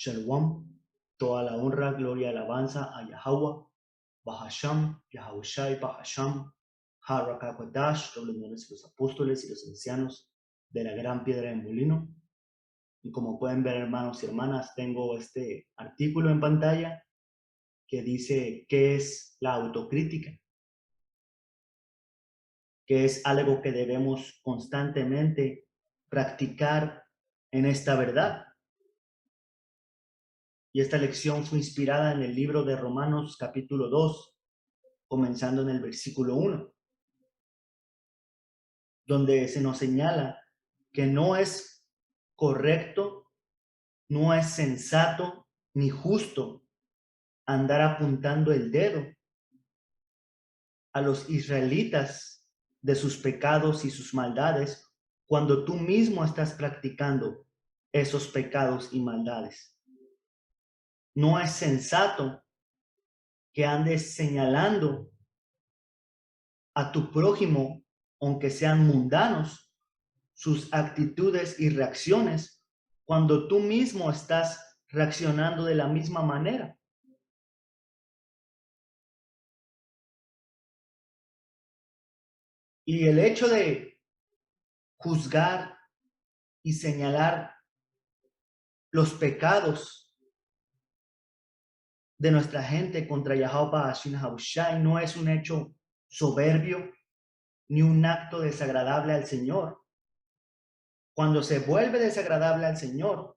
Shalom, toda la honra, gloria, alabanza a Yahweh, Bahasham, Yahushai, Bahasham, Harakakwadash, los nombres de los apóstoles y los ancianos de la gran piedra de molino. Y como pueden ver, hermanos y hermanas, tengo este artículo en pantalla que dice qué es la autocrítica, que es algo que debemos constantemente practicar en esta verdad. Y esta lección fue inspirada en el libro de Romanos capítulo 2, comenzando en el versículo 1, donde se nos señala que no es correcto, no es sensato ni justo andar apuntando el dedo a los israelitas de sus pecados y sus maldades cuando tú mismo estás practicando esos pecados y maldades. No es sensato que andes señalando a tu prójimo, aunque sean mundanos, sus actitudes y reacciones, cuando tú mismo estás reaccionando de la misma manera. Y el hecho de juzgar y señalar los pecados de nuestra gente contra Yahweh Hashem Habushai no es un hecho soberbio ni un acto desagradable al Señor. Cuando se vuelve desagradable al Señor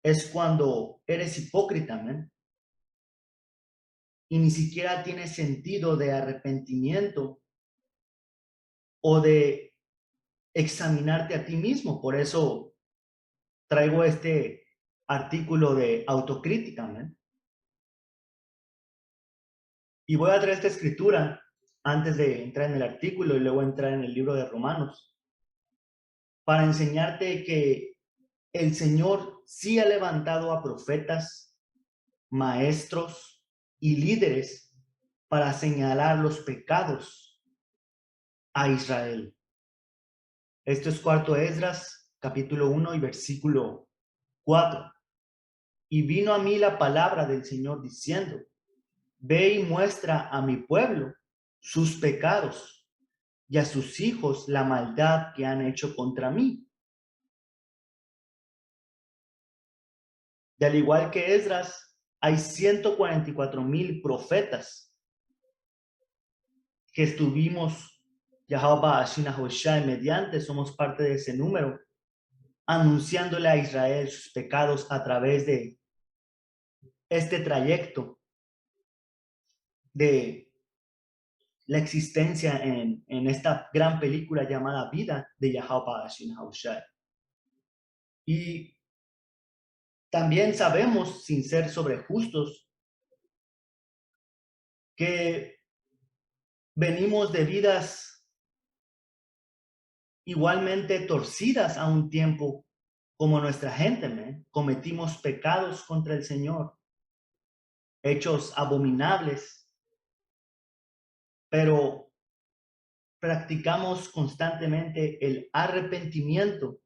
es cuando eres hipócrita, ¿man? Y ni siquiera tiene sentido de arrepentimiento o de examinarte a ti mismo. Por eso traigo este artículo de autocrítica, ¿no? Y voy a traer esta escritura antes de entrar en el artículo y luego entrar en el libro de Romanos para enseñarte que el Señor sí ha levantado a profetas, maestros y líderes para señalar los pecados a Israel. Esto es cuarto Esdras, capítulo 1 y versículo 4. Y vino a mí la palabra del Señor diciendo, ve y muestra a mi pueblo sus pecados y a sus hijos la maldad que han hecho contra mí. Y al igual que Esdras, hay 144,000 profetas que estuvimos, Yahweh Ashina Hoshai, mediante, somos parte de ese número, anunciándole a Israel sus pecados a través de este trayecto de la existencia en esta gran película llamada Vida de Yahweh Hashem Haushai. Y también sabemos, sin ser sobrejustos, que venimos de vidas igualmente torcidas a un tiempo como nuestra gente, ¿me? Cometimos pecados contra el Señor, hechos abominables, pero practicamos constantemente el arrepentimiento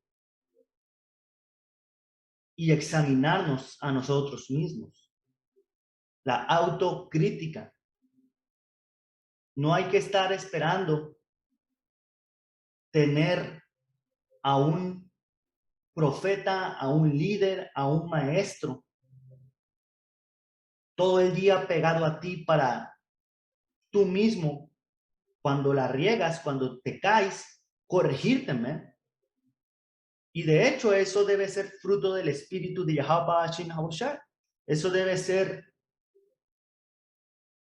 y examinarnos a nosotros mismos. La autocrítica. No hay que estar esperando tener a un profeta, a un líder, a un maestro todo el día pegado a ti para tú mismo, cuando la riegas, cuando te caes, corregirte, ¿me? Y de hecho eso debe ser fruto del espíritu de Yahweh Hashem Haboshai. Eso debe ser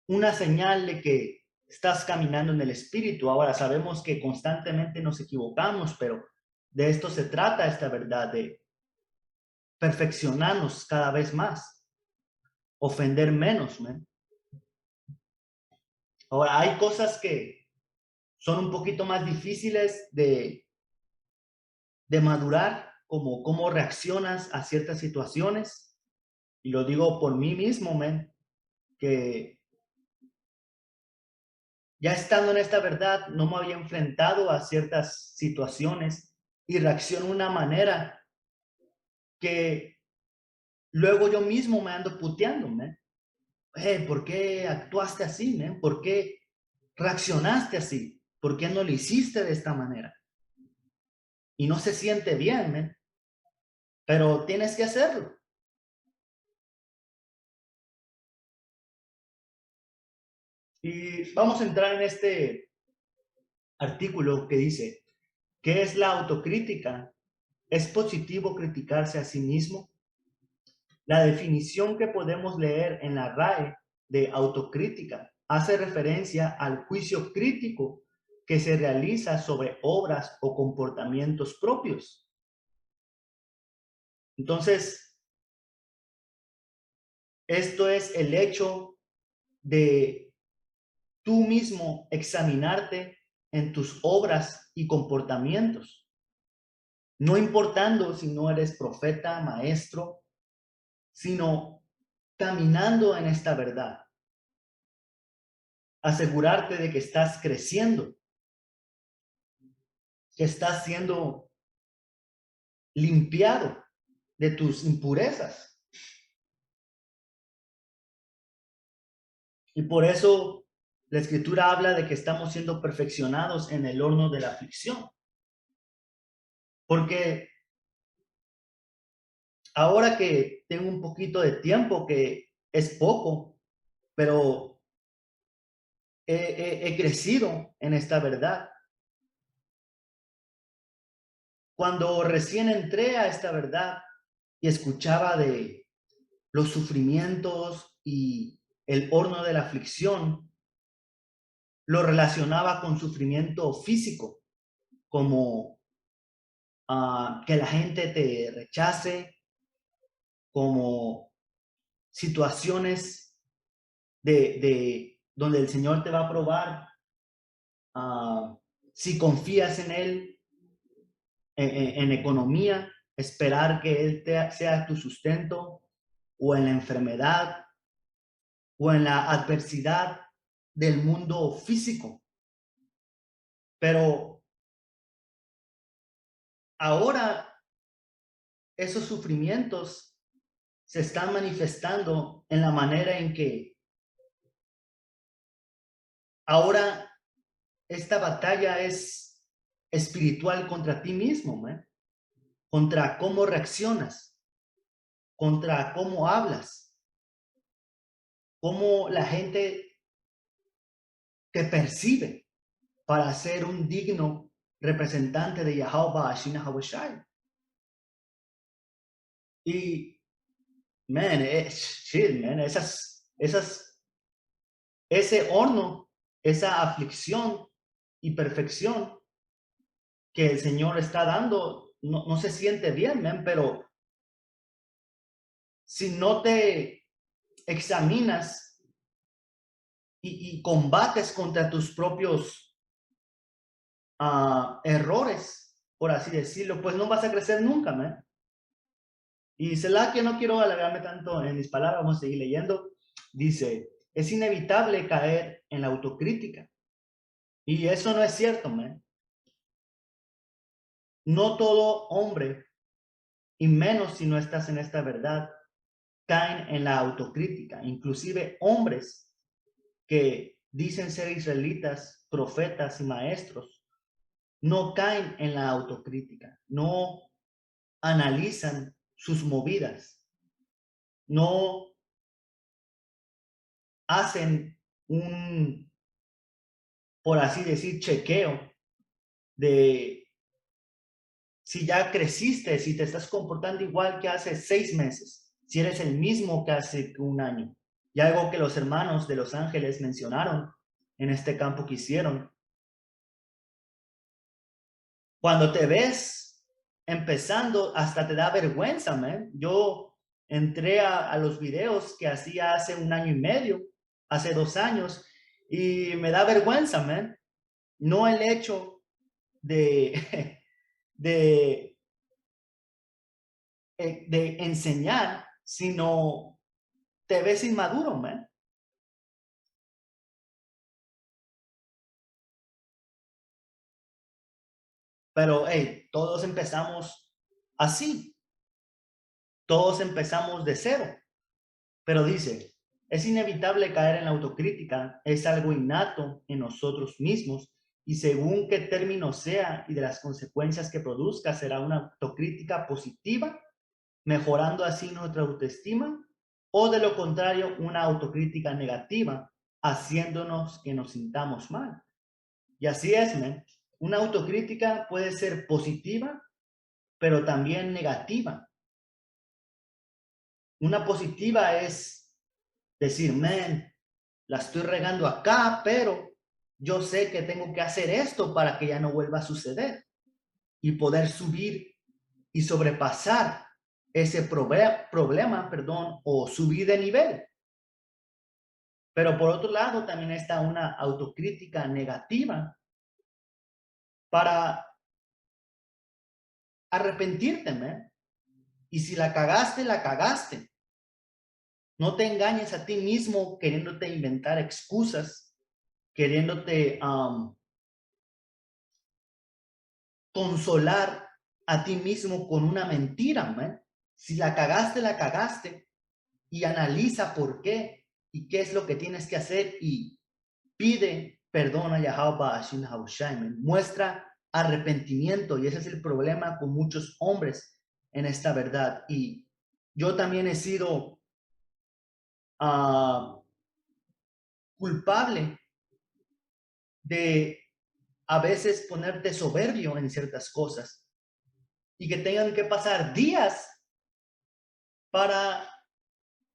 una señal de que estás caminando en el espíritu. Ahora sabemos que constantemente nos equivocamos, pero de esto se trata esta verdad, de perfeccionarnos cada vez más, ofender menos, ¿me? Ahora hay cosas que son un poquito más difíciles de madurar, como cómo reaccionas a ciertas situaciones. Y lo digo por mí mismo, ¿me? Que ya estando en esta verdad, no me había enfrentado a ciertas situaciones y reacciono de una manera que luego yo mismo me ando puteando, man. ¿Por qué actuaste así, man? ¿Por qué reaccionaste así? ¿Por qué no lo hiciste de esta manera? Y no se siente bien, man, pero tienes que hacerlo. Y vamos a entrar en este artículo que dice, ¿qué es la autocrítica? ¿Es positivo criticarse a sí mismo? La definición que podemos leer en la RAE de autocrítica hace referencia al juicio crítico que se realiza sobre obras o comportamientos propios. Entonces, esto es el hecho de tú mismo examinarte en tus obras y comportamientos, no importando si no eres profeta, maestro, sino caminando en esta verdad. Asegurarte de que estás creciendo, que estás siendo limpiado de tus impurezas. Y por eso la escritura habla de que estamos siendo perfeccionados en el horno de la aflicción. Porque ahora que tengo un poquito de tiempo, que es poco, pero he crecido en esta verdad. Cuando recién entré a esta verdad y escuchaba de los sufrimientos y el horno de la aflicción, lo relacionaba con sufrimiento físico, como que la gente te rechace, como situaciones de donde el Señor te va a probar si confías en Él, en economía, esperar que Él sea tu sustento, o en la enfermedad, o en la adversidad del mundo físico. Pero ahora esos sufrimientos se están manifestando en la manera en que ahora esta batalla es espiritual contra ti mismo, ¿eh? Contra cómo reaccionas, contra cómo hablas, cómo la gente te percibe para ser un digno representante de Yahweh Ashina Hawashai. Y, man, shit, man, ese horno, esa aflicción y perfección que el Señor está dando, no se siente bien, man, pero si no te examinas y combates contra tus propios errores, por así decirlo, pues no vas a crecer nunca, man. Y Selah, que no quiero alargarme tanto en mis palabras, vamos a seguir leyendo. Dice, es inevitable caer en la autocrítica. Y eso no es cierto, man. No todo hombre, y menos si no estás en esta verdad, caen en la autocrítica. Inclusive hombres que dicen ser israelitas, profetas y maestros, no caen en la autocrítica, no analizan sus movidas, no hacen un, por así decir, chequeo de si ya creciste, si te estás comportando igual que hace 6 meses, si eres el mismo que hace un año. Y algo que los hermanos de Los Ángeles mencionaron en este campo que hicieron. Cuando te ves empezando, hasta te da vergüenza, man. Yo entré a los videos que hacía hace un año y medio, hace 2 años, y me da vergüenza, man. No el hecho de, de, de enseñar, sino te ves inmaduro, man. Pero, hey, todos empezamos así. Todos empezamos de cero, pero dice, es inevitable caer en la autocrítica, es algo innato en nosotros mismos y según qué término sea y de las consecuencias que produzca, será una autocrítica positiva, mejorando así nuestra autoestima, o de lo contrario, una autocrítica negativa, haciéndonos que nos sintamos mal. Y así es, man. Una autocrítica puede ser positiva, pero también negativa. Una positiva es decir, man, la estoy regando acá, pero yo sé que tengo que hacer esto para que ya no vuelva a suceder y poder subir y sobrepasar ese problema, o subir de nivel. Pero por otro lado, también está una autocrítica negativa para arrepentirte, man. Y si la cagaste, la cagaste. No te engañes a ti mismo queriéndote inventar excusas, queriéndote consolar a ti mismo con una mentira, man. Si la cagaste, la cagaste. Y analiza por qué y qué es lo que tienes que hacer y pide perdón a Yahweh Hashem Haushai. Muestra arrepentimiento y ese es el problema con muchos hombres en esta verdad. Y yo también he sido culpable de a veces ponerte soberbio en ciertas cosas y que tengan que pasar días para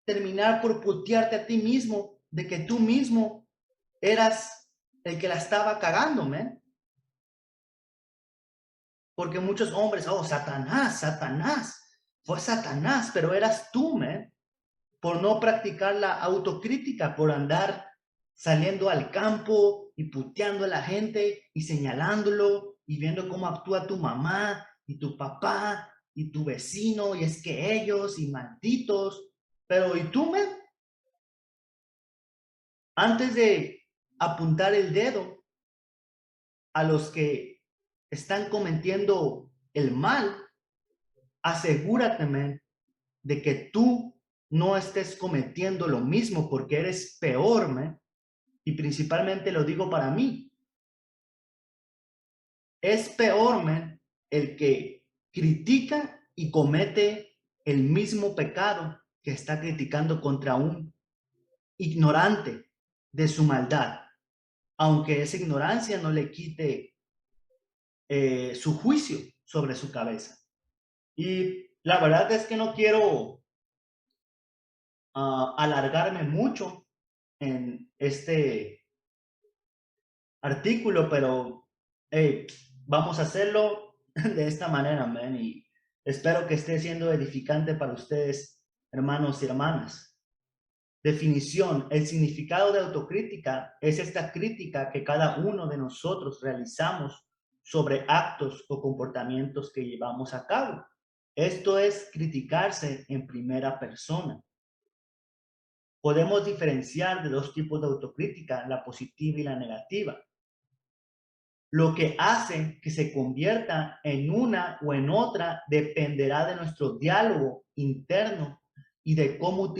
terminar por putearte a ti mismo de que tú mismo eras el que la estaba cagando, man. Porque muchos hombres, oh, Satanás, Satanás, fue Satanás, pero eras tú, man, por no practicar la autocrítica, por andar saliendo al campo y puteando a la gente y señalándolo y viendo cómo actúa tu mamá y tu papá y tu vecino y es que ellos y malditos. Pero ¿y tú, man? Antes de apuntar el dedo a los que están cometiendo el mal, asegúrate, man, de que tú no estés cometiendo lo mismo porque eres peor, man. Y principalmente lo digo para mí. Es peor, man, el que critica y comete el mismo pecado que está criticando contra un ignorante de su maldad, aunque esa ignorancia no le quite su juicio sobre su cabeza. Y la verdad es que no quiero alargarme mucho en este artículo, pero hey, vamos a hacerlo de esta manera, man, y espero que esté siendo edificante para ustedes, hermanos y hermanas. Definición: el significado de autocrítica es esta crítica que cada uno de nosotros realizamos sobre actos o comportamientos que llevamos a cabo. Esto es criticarse en primera persona. Podemos diferenciar de dos tipos de autocrítica, la positiva y la negativa. Lo que hace que se convierta en una o en otra dependerá de nuestro diálogo interno y de cómo lo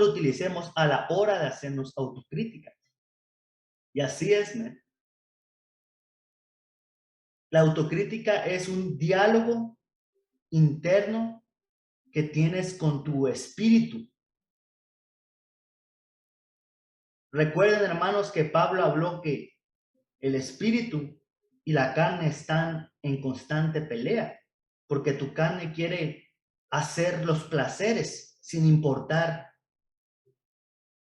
utilicemos a la hora de hacernos autocríticas. Y así es, ¿no? La autocrítica es un diálogo interno que tienes con tu espíritu. Recuerden, hermanos, que Pablo habló que el espíritu y la carne están en constante pelea, porque tu carne quiere hacer los placeres sin importar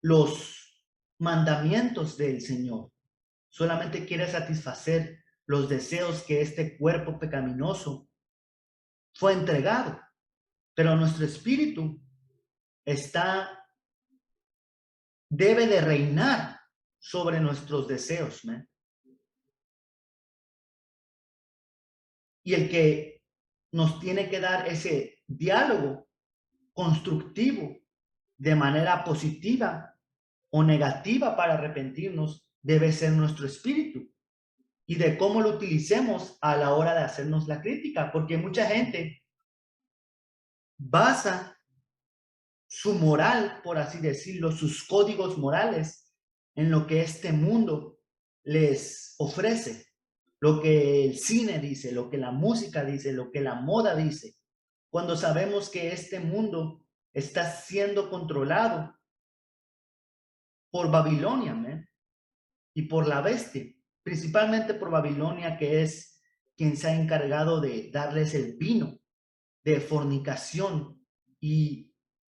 los mandamientos del Señor. Solamente quiere satisfacer los deseos que este cuerpo pecaminoso fue entregado. Pero nuestro espíritu debe de reinar sobre nuestros deseos, ¿no? Y el que nos tiene que dar ese diálogo constructivo de manera positiva o negativa para arrepentirnos debe ser nuestro espíritu y de cómo lo utilicemos a la hora de hacernos la crítica, porque mucha gente basa su moral, por así decirlo, sus códigos morales en lo que este mundo les ofrece, lo que el cine dice, lo que la música dice, lo que la moda dice, cuando sabemos que este mundo está siendo controlado por Babilonia, ¿me? Y por la bestia, principalmente por Babilonia, que es quien se ha encargado de darles el vino de fornicación y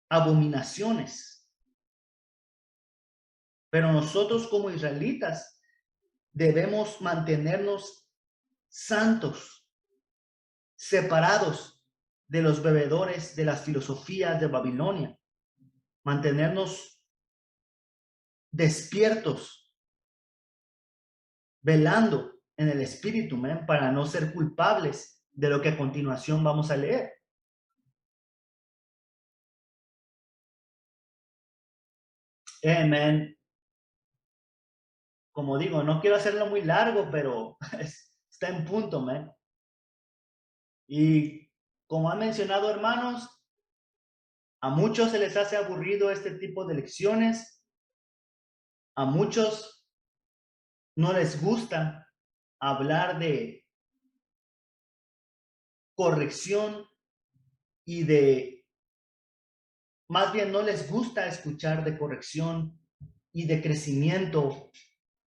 abominaciones. Pero nosotros como israelitas debemos mantenernos santos, separados de los bebedores de las filosofías de Babilonia, mantenernos despiertos, velando en el espíritu, man, para no ser culpables de lo que a continuación vamos a leer. Man, como digo, no quiero hacerlo muy largo, pero está en punto, man. Y como han mencionado, hermanos, a muchos se les hace aburrido este tipo de lecciones, a muchos no les gusta hablar de corrección y más bien no les gusta escuchar de corrección y de crecimiento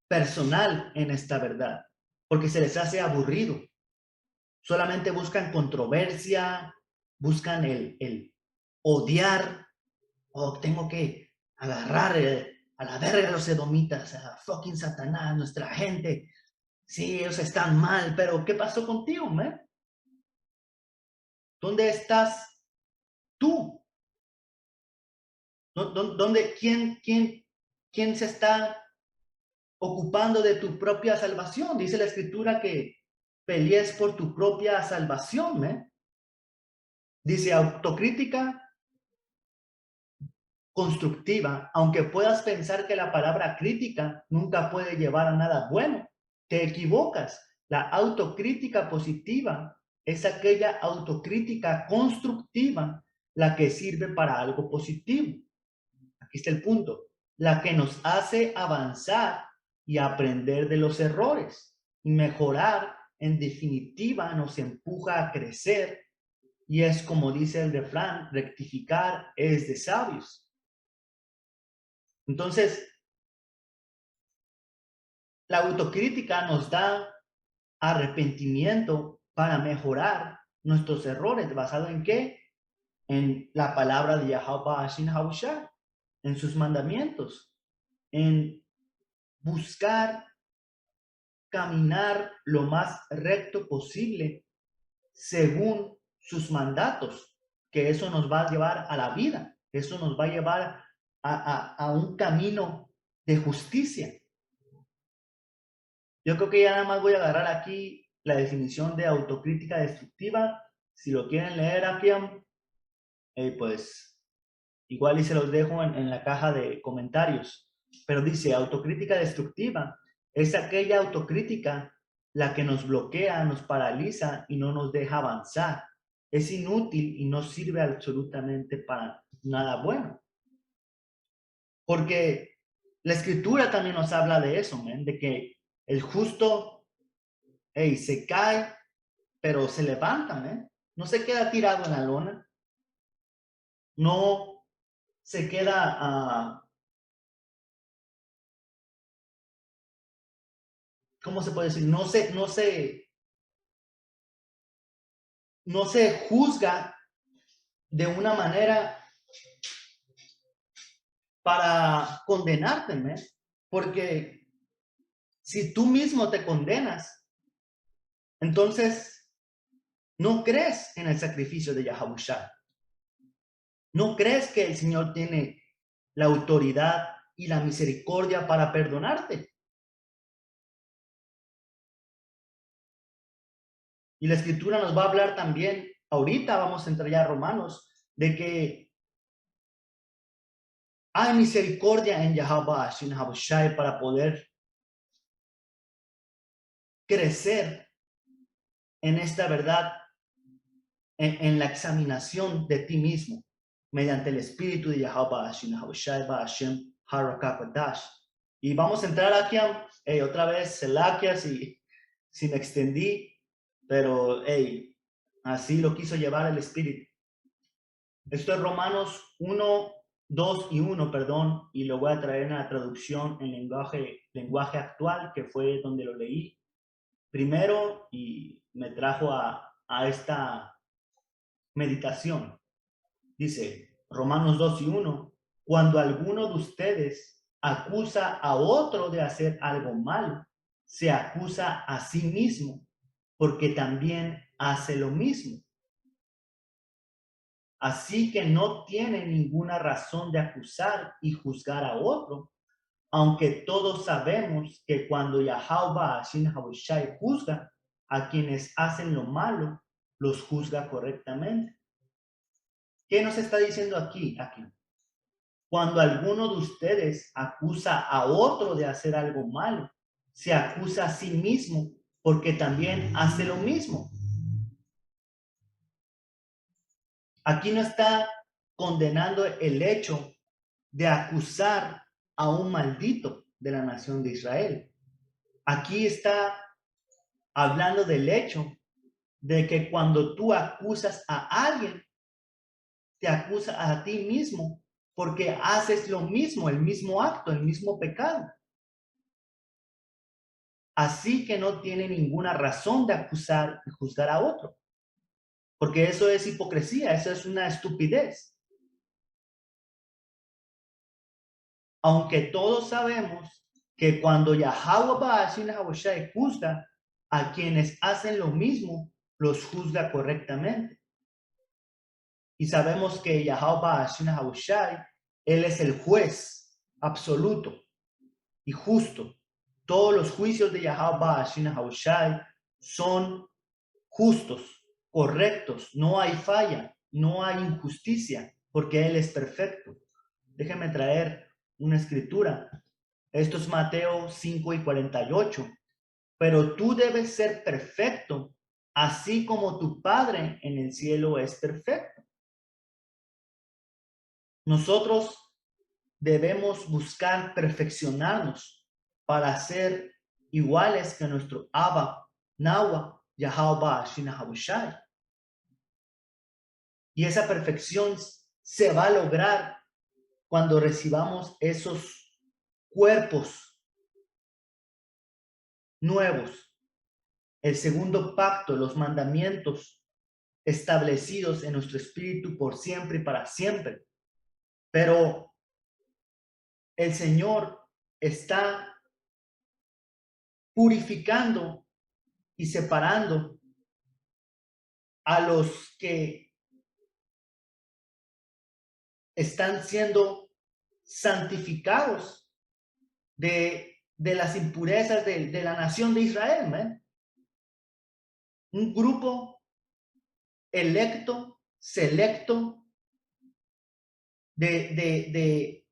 personal en esta verdad, porque se les hace aburrido. Solamente buscan controversia, buscan el odiar, o tengo que agarrar a la verga a los edomitas, a fucking Satanás, nuestra gente. Sí, ellos están mal, pero ¿qué pasó contigo, man? ¿Dónde estás tú? ¿Dónde, quién se está ocupando de tu propia salvación? Dice la escritura que pelees por tu propia salvación, man. Dice autocrítica constructiva, aunque puedas pensar que la palabra crítica nunca puede llevar a nada bueno, te equivocas. La autocrítica positiva es aquella autocrítica constructiva, la que sirve para algo positivo. Aquí está el punto, la que nos hace avanzar y aprender de los errores y mejorar, en definitiva, nos empuja a crecer y es como dice el refrán, rectificar es de sabios. Entonces, la autocrítica nos da arrepentimiento para mejorar nuestros errores. ¿Basado en qué? En la palabra de Yahweh Hashin Hausha, en sus mandamientos, en buscar caminar lo más recto posible según sus mandatos, que eso nos va a llevar a la vida, eso nos va a llevar a un camino de justicia. Yo creo que ya nada más voy a agarrar aquí la definición de autocrítica destructiva. Si lo quieren leer aquí, pues igual y se los dejo en la caja de comentarios. Pero dice, autocrítica destructiva es aquella autocrítica la que nos bloquea, nos paraliza y no nos deja avanzar. Es inútil y no sirve absolutamente para nada bueno. Porque la escritura también nos habla de eso, man, de que el justo se cae, pero se levanta, ¿eh? No se queda tirado en la lona, no se queda, ¿cómo se puede decir? No se juzga de una manera para condenarte, ¿eh? Porque si tú mismo te condenas, entonces no crees en el sacrificio de Yahushua. No crees que el Señor tiene la autoridad y la misericordia para perdonarte. Y la escritura nos va a hablar también, ahorita vamos a entrar ya a Romanos, de que hay misericordia en Yahweh, en Yahushua, para poder crecer en esta verdad en la examinación de ti mismo mediante el espíritu de Yahweh Hashem Harakapadash. Y vamos a entrar aquí otra vez, Selakia, si me extendí, pero así lo quiso llevar el espíritu. Esto es Romanos 1, 2 y 1, perdón, y lo voy a traer en la traducción en lenguaje actual, que fue donde lo leí primero y me trajo a esta meditación. Dice Romanos 2 y 1, cuando alguno de ustedes acusa a otro de hacer algo malo, se acusa a sí mismo, porque también hace lo mismo. Así que no tiene ninguna razón de acusar y juzgar a otro, aunque todos sabemos que cuando Yahweh Shin Habushai juzga a quienes hacen lo malo, los juzga correctamente. ¿Qué nos está diciendo aquí? Cuando alguno de ustedes acusa a otro de hacer algo malo, se acusa a sí mismo porque también hace lo mismo. Aquí no está condenando el hecho de acusar a un maldito de la nación de Israel. Aquí está hablando del hecho de que cuando tú acusas a alguien, te acusas a ti mismo porque haces lo mismo, el mismo acto, el mismo pecado. Así que no tiene ninguna razón de acusar y juzgar a otro, porque eso es hipocresía, eso es una estupidez. Aunque todos sabemos que cuando Yahweh juzga a quienes hacen lo mismo, los juzga correctamente. Y sabemos que Yahweh, Él es el juez absoluto y justo. Todos los juicios de Yahweh son justos, correctos, no hay falla, no hay injusticia, porque Él es perfecto. Déjenme traer una escritura. Esto es Mateo 5 y 48. Pero tú debes ser perfecto, así como tu Padre en el cielo es perfecto. Nosotros debemos buscar perfeccionarnos para ser iguales que nuestro Abba, Nawa, Yahweh, Shinahabushai. Y esa perfección se va a lograr cuando recibamos esos cuerpos nuevos, el segundo pacto, los mandamientos establecidos en nuestro espíritu por siempre y para siempre. Pero el Señor está purificando y separando a los que están siendo santificados de las impurezas de la nación de Israel, ¿man? Un grupo electo, selecto de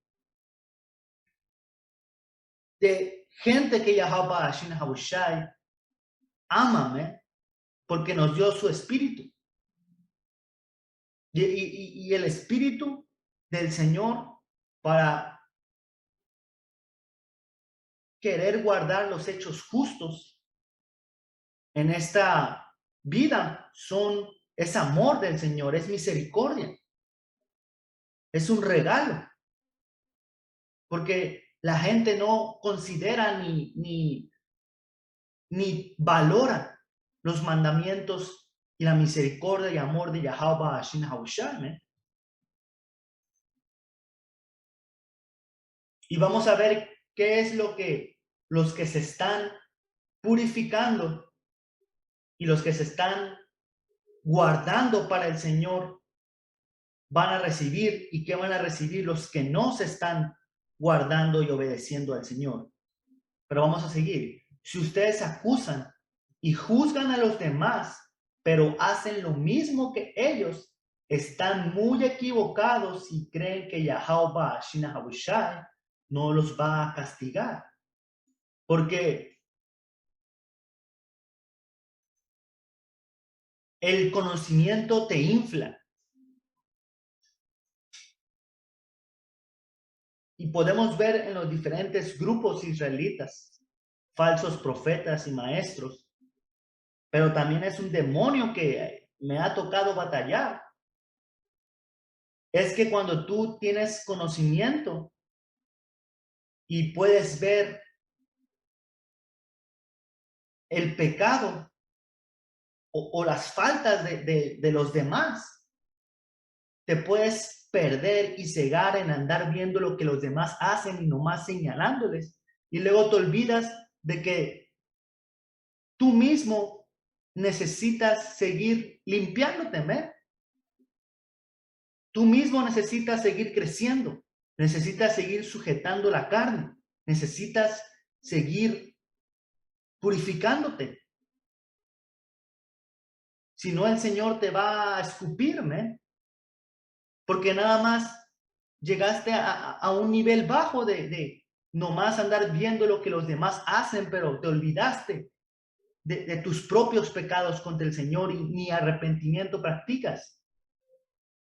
gente que Yahweh Hashin Habushai ama, porque nos dio su espíritu. Y el espíritu del Señor para querer guardar los hechos justos en esta vida es amor del Señor, es misericordia, es un regalo, porque la gente no considera ni valora los mandamientos y la misericordia y amor de Yahweh Hashin Habushai. Y vamos a ver qué es lo que los que se están purificando y los que se están guardando para el Señor van a recibir, y qué van a recibir los que no se están guardando y obedeciendo al Señor. Pero vamos a seguir. Si ustedes acusan y juzgan a los demás, pero hacen lo mismo que ellos, están muy equivocados y creen que Yahweh Shinahabushai no los va a castigar. Porque El conocimiento te infla. Y podemos ver en los diferentes grupos israelitas, falsos profetas y maestros, pero también es un demonio que me ha tocado batallar. Es que cuando tú tienes conocimiento y puedes ver el pecado o las faltas de los demás, te puedes perder y cegar en andar viendo lo que los demás hacen y nomás señalándoles. Y luego te olvidas de que tú mismo necesitas seguir limpiándote, ¿me? Tú mismo necesitas seguir creciendo, necesitas seguir sujetando la carne, necesitas seguir purificándote. Si no, el Señor te va a escupirme, porque nada más llegaste a un nivel bajo de nomás andar viendo lo que los demás hacen, pero te olvidaste de tus propios pecados contra el Señor y ni arrepentimiento practicas.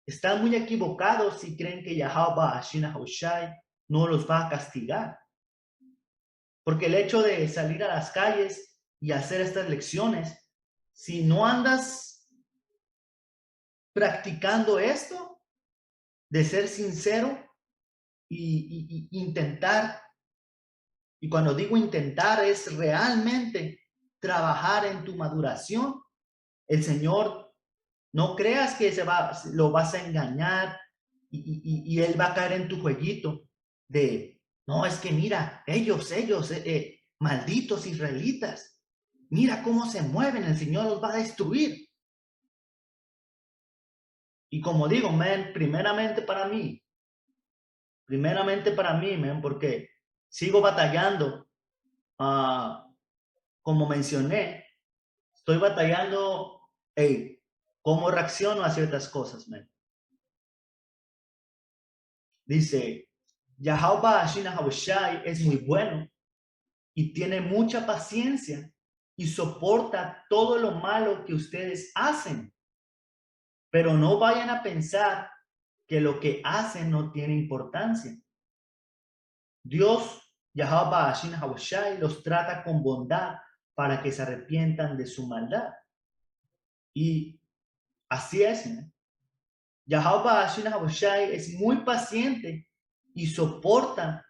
Están muy equivocados si creen que Yahweh Ashina Hoshai no los va a castigar. Porque el hecho de salir a las calles y hacer estas lecciones, si no andas practicando esto, de ser sincero y intentar, y cuando digo intentar es realmente trabajar en tu maduración, el Señor, no creas que lo vas a engañar y Él va a caer en tu jueguito de, no, es que mira, ellos, malditos israelitas, mira cómo se mueven, el Señor los va a destruir. Y como digo, man, primeramente para mí, man, porque sigo batallando, como mencioné, estoy batallando, hey, cómo reacciono a ciertas cosas, man. Dice, Yahweh Ashina Habushai es muy bueno y tiene mucha paciencia y soporta todo lo malo que ustedes hacen. Pero no vayan a pensar que lo que hacen no tiene importancia. Dios, Yahweh Ashina Habushai, los trata con bondad para que se arrepientan de su maldad. Y así es, ¿no? Yahweh Ashina Habushai es muy paciente y soporta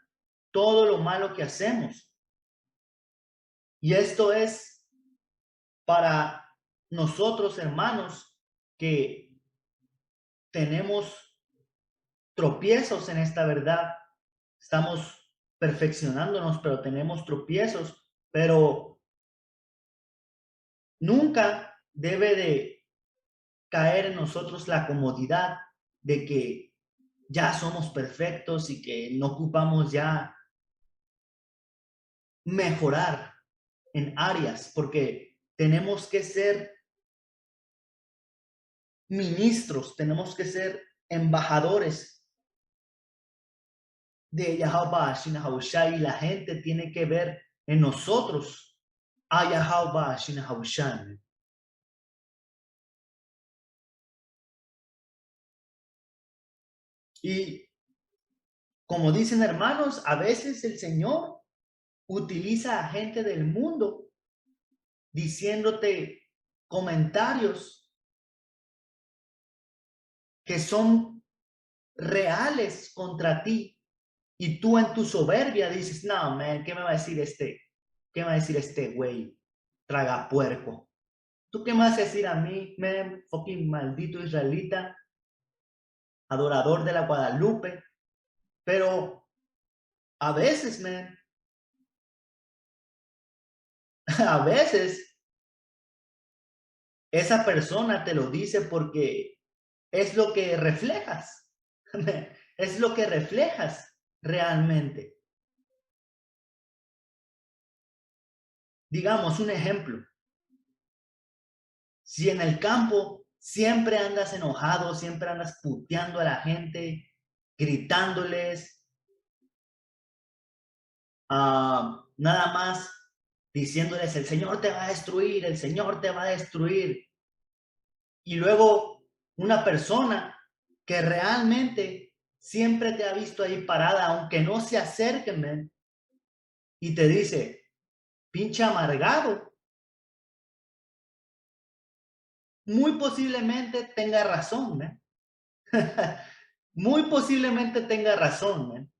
todo lo malo que hacemos. Y esto es para nosotros, hermanos, que tenemos tropiezos en esta verdad. Estamos perfeccionándonos, pero tenemos tropiezos, pero nunca debe de caer en nosotros la comodidad de que ya somos perfectos y que no ocupamos ya mejorar en áreas, porque tenemos que ser ministros, tenemos que ser embajadores de Yahweh Shinahausha y la gente tiene que ver en nosotros a Yahweh Shinahausha. Y como dicen hermanos, a veces el Señor utiliza a gente del mundo diciéndote comentarios que son reales contra ti y tú en tu soberbia dices, no, man, ¿qué me va a decir este? ¿Qué me va a decir este güey? Traga puerco. ¿Tú qué me vas a decir a mí, man? Fucking maldito israelita, adorador de la Guadalupe. Pero a veces, man, a veces esa persona te lo dice porque es lo que reflejas. Es lo que reflejas realmente. Digamos un ejemplo. Si en el campo siempre andas enojado, siempre andas puteando a la gente, gritándoles, nada más diciéndoles, el Señor te va a destruir, el Señor te va a destruir. Y luego una persona que realmente siempre te ha visto ahí parada, aunque no se acerque, men, y te dice, pinche amargado, muy posiblemente tenga razón, men. Muy posiblemente tenga razón, men.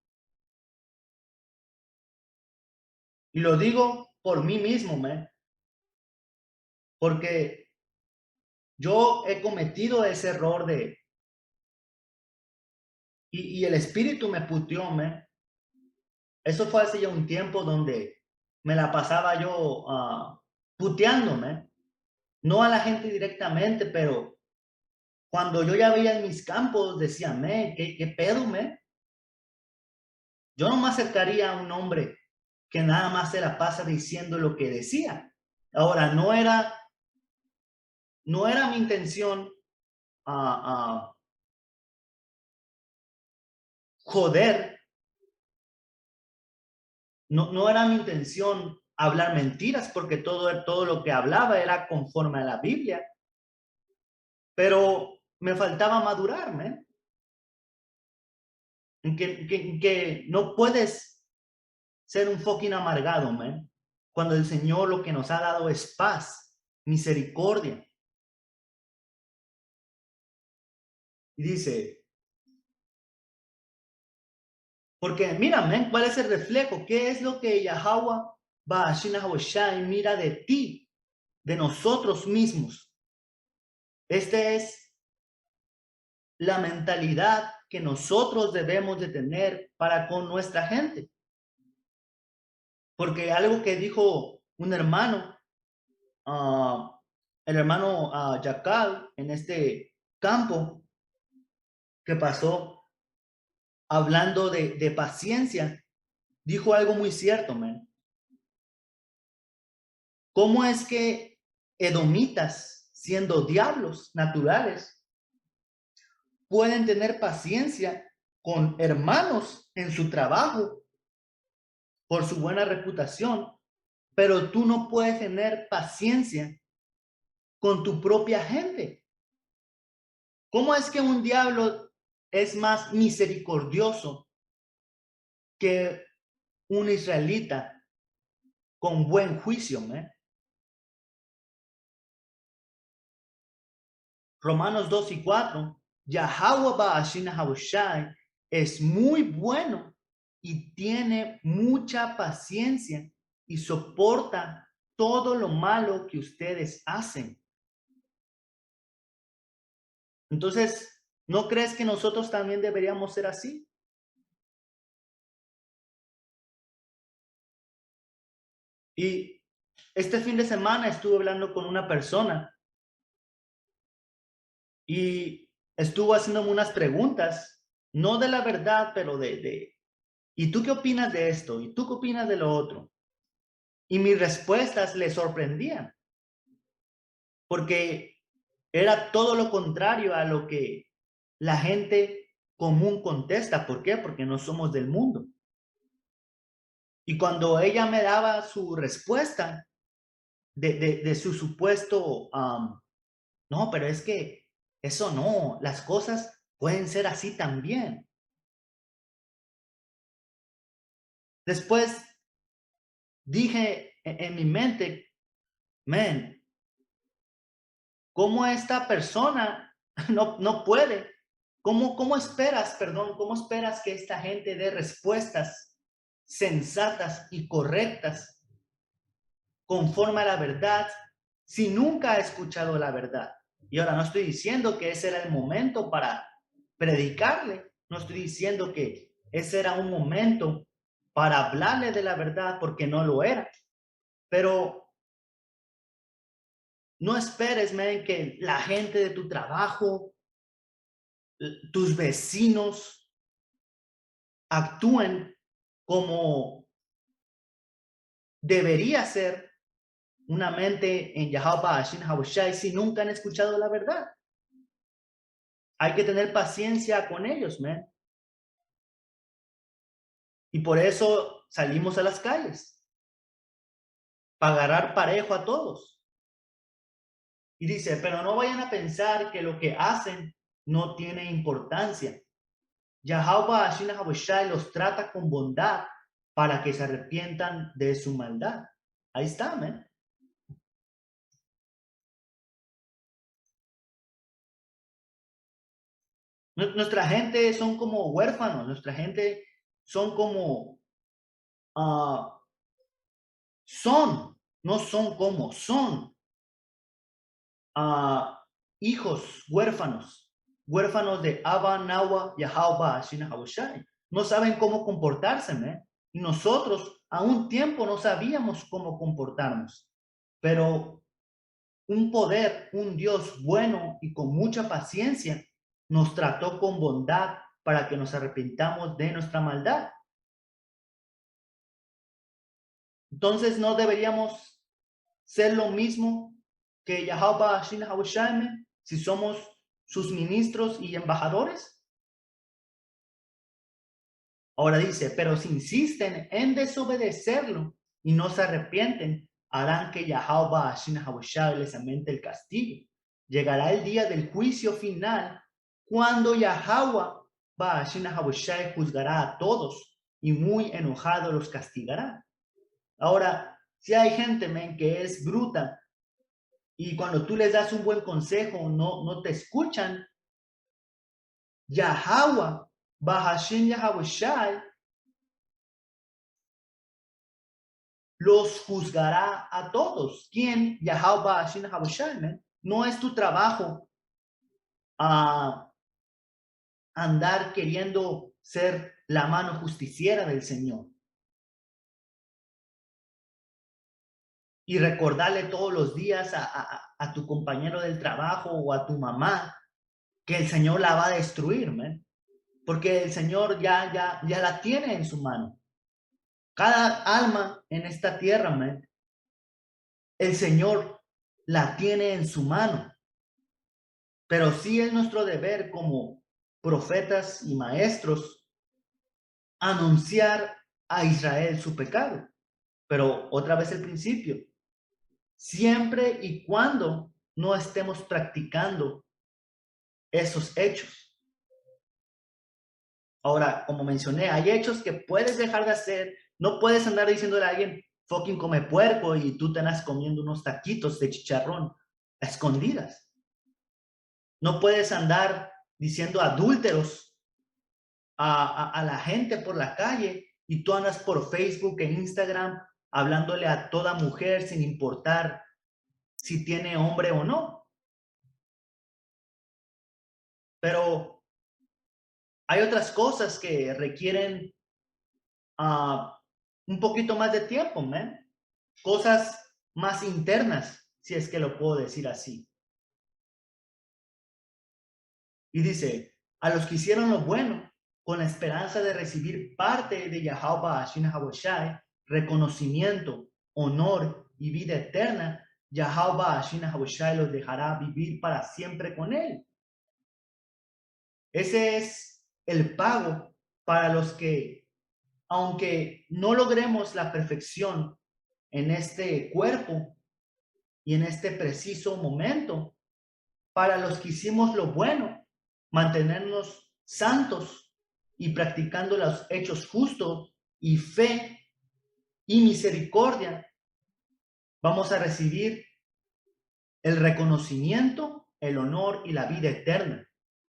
Y lo digo por mí mismo, men, porque yo he cometido ese error y el espíritu me puteó, men. Eso fue hace ya un tiempo donde me la pasaba yo puteándome, no a la gente directamente, pero cuando yo ya veía en mis campos, decía, men, ¿qué pedo, men? Yo no me acercaría a un hombre que nada más se la pasa diciendo lo que decía. Ahora, no era mi intención joder, no era mi intención hablar mentiras, porque todo lo que hablaba era conforme a la Biblia, pero me faltaba madurarme, en que no puedes ser un fucking amargado, man, cuando el Señor lo que nos ha dado es paz, misericordia. Y dice, porque mira, man, ¿cuál es el reflejo? ¿Qué es lo que Yahweh Ba'ashina mira de ti, de nosotros mismos? Esta es la mentalidad que nosotros debemos de tener para con nuestra gente. Porque algo que dijo un hermano, el hermano Yakal, en este campo que pasó hablando de paciencia, dijo algo muy cierto, man. ¿Cómo es que edomitas, siendo diablos naturales, pueden tener paciencia con hermanos en su trabajo por su buena reputación, pero tú no puedes tener paciencia con tu propia gente? ¿Cómo es que un diablo es más misericordioso que un israelita con buen juicio, man? Romanos 2:4, Yahweh Ba'ashina Habushai es muy bueno y tiene mucha paciencia y soporta todo lo malo que ustedes hacen. Entonces, ¿no crees que nosotros también deberíamos ser así? Y este fin de semana estuve hablando con una persona y estuvo haciéndome unas preguntas, no de la verdad, pero ¿y tú qué opinas de esto? ¿Y tú qué opinas de lo otro? Y mis respuestas le sorprendían, porque era todo lo contrario a lo que la gente común contesta. ¿Por qué? Porque no somos del mundo. Y cuando ella me daba su respuesta de su supuesto, no, pero es que eso no, las cosas pueden ser así también. Después dije en mi mente, man, ¿cómo esta persona no puede? ¿Cómo esperas, perdón, cómo esperas que esta gente dé respuestas sensatas y correctas conforme a la verdad si nunca ha escuchado la verdad? Y ahora no estoy diciendo que ese era el momento para predicarle, no estoy diciendo que ese era un momento para hablarle de la verdad, porque no lo era. Pero no esperes, man, que la gente de tu trabajo, tus vecinos, actúen como debería ser una mente en Yahweh Hashin Habushai si nunca han escuchado la verdad. Hay que tener paciencia con ellos, man. Y por eso salimos a las calles, para agarrar parejo a todos. Y dice, pero no vayan a pensar que lo que hacen no tiene importancia. Yahweh Hashem Haboshai los trata con bondad para que se arrepientan de su maldad. Ahí está, ¿eh? Nuestra gente son como huérfanos, nuestra gente son como, son, no son como, son hijos huérfanos, huérfanos de Abba, Nawa, Yahweh, Hashem Haboshai. No saben cómo comportarse, ¿eh? Y nosotros a un tiempo no sabíamos cómo comportarnos, pero un poder, un Dios bueno y con mucha paciencia nos trató con bondad para que nos arrepintamos de nuestra maldad. Entonces no deberíamos ser lo mismo que Yahweh Hashem Haboshai si somos sus ministros y embajadores. Ahora dice, pero si insisten en desobedecerlo y no se arrepienten, harán que Yahweh Hashem Haboshai les aumente el castigo. Llegará el día del juicio final, cuando Yahweh Hashem Haboshai juzgará a todos y muy enojado los castigará. Ahora, si hay gente, que es bruta y cuando tú les das un buen consejo no te escuchan, Yahweh Hashem Haboshai los juzgará a todos. ¿Quién? Yahweh Hashem Haboshai. No es tu trabajo andar queriendo ser la mano justiciera del Señor y recordarle todos los días a tu compañero del trabajo o a tu mamá que el Señor la va a destruir, porque el Señor ya la tiene en su mano. Cada alma en esta tierra, el Señor la tiene en su mano. Pero sí es nuestro deber como profetas y maestros anunciar a Israel su pecado. Pero otra vez el principio, siempre y cuando no estemos practicando esos hechos. Ahora, como mencioné, hay hechos que puedes dejar de hacer. No puedes andar diciéndole a alguien, fucking come puerco, y tú te andas comiendo unos taquitos de chicharrón a escondidas. No puedes andar diciendo adúlteros a la gente por la calle y tú andas por Facebook e Instagram hablándole a toda mujer sin importar si tiene hombre o no. Pero hay otras cosas que requieren un poquito más de tiempo, cosas más internas, si es que lo puedo decir así. Y dice, a los que hicieron lo bueno, con la esperanza de recibir parte de Yahweh Hashem Haboshai, reconocimiento, honor y vida eterna, Yahweh Hashem Haboshai los dejará vivir para siempre con él. Ese es el pago para los que, aunque no logremos la perfección en este cuerpo y en este preciso momento, para los que hicimos lo bueno, mantenernos santos y practicando los hechos justos y fe y misericordia, vamos a recibir el reconocimiento, el honor y la vida eterna.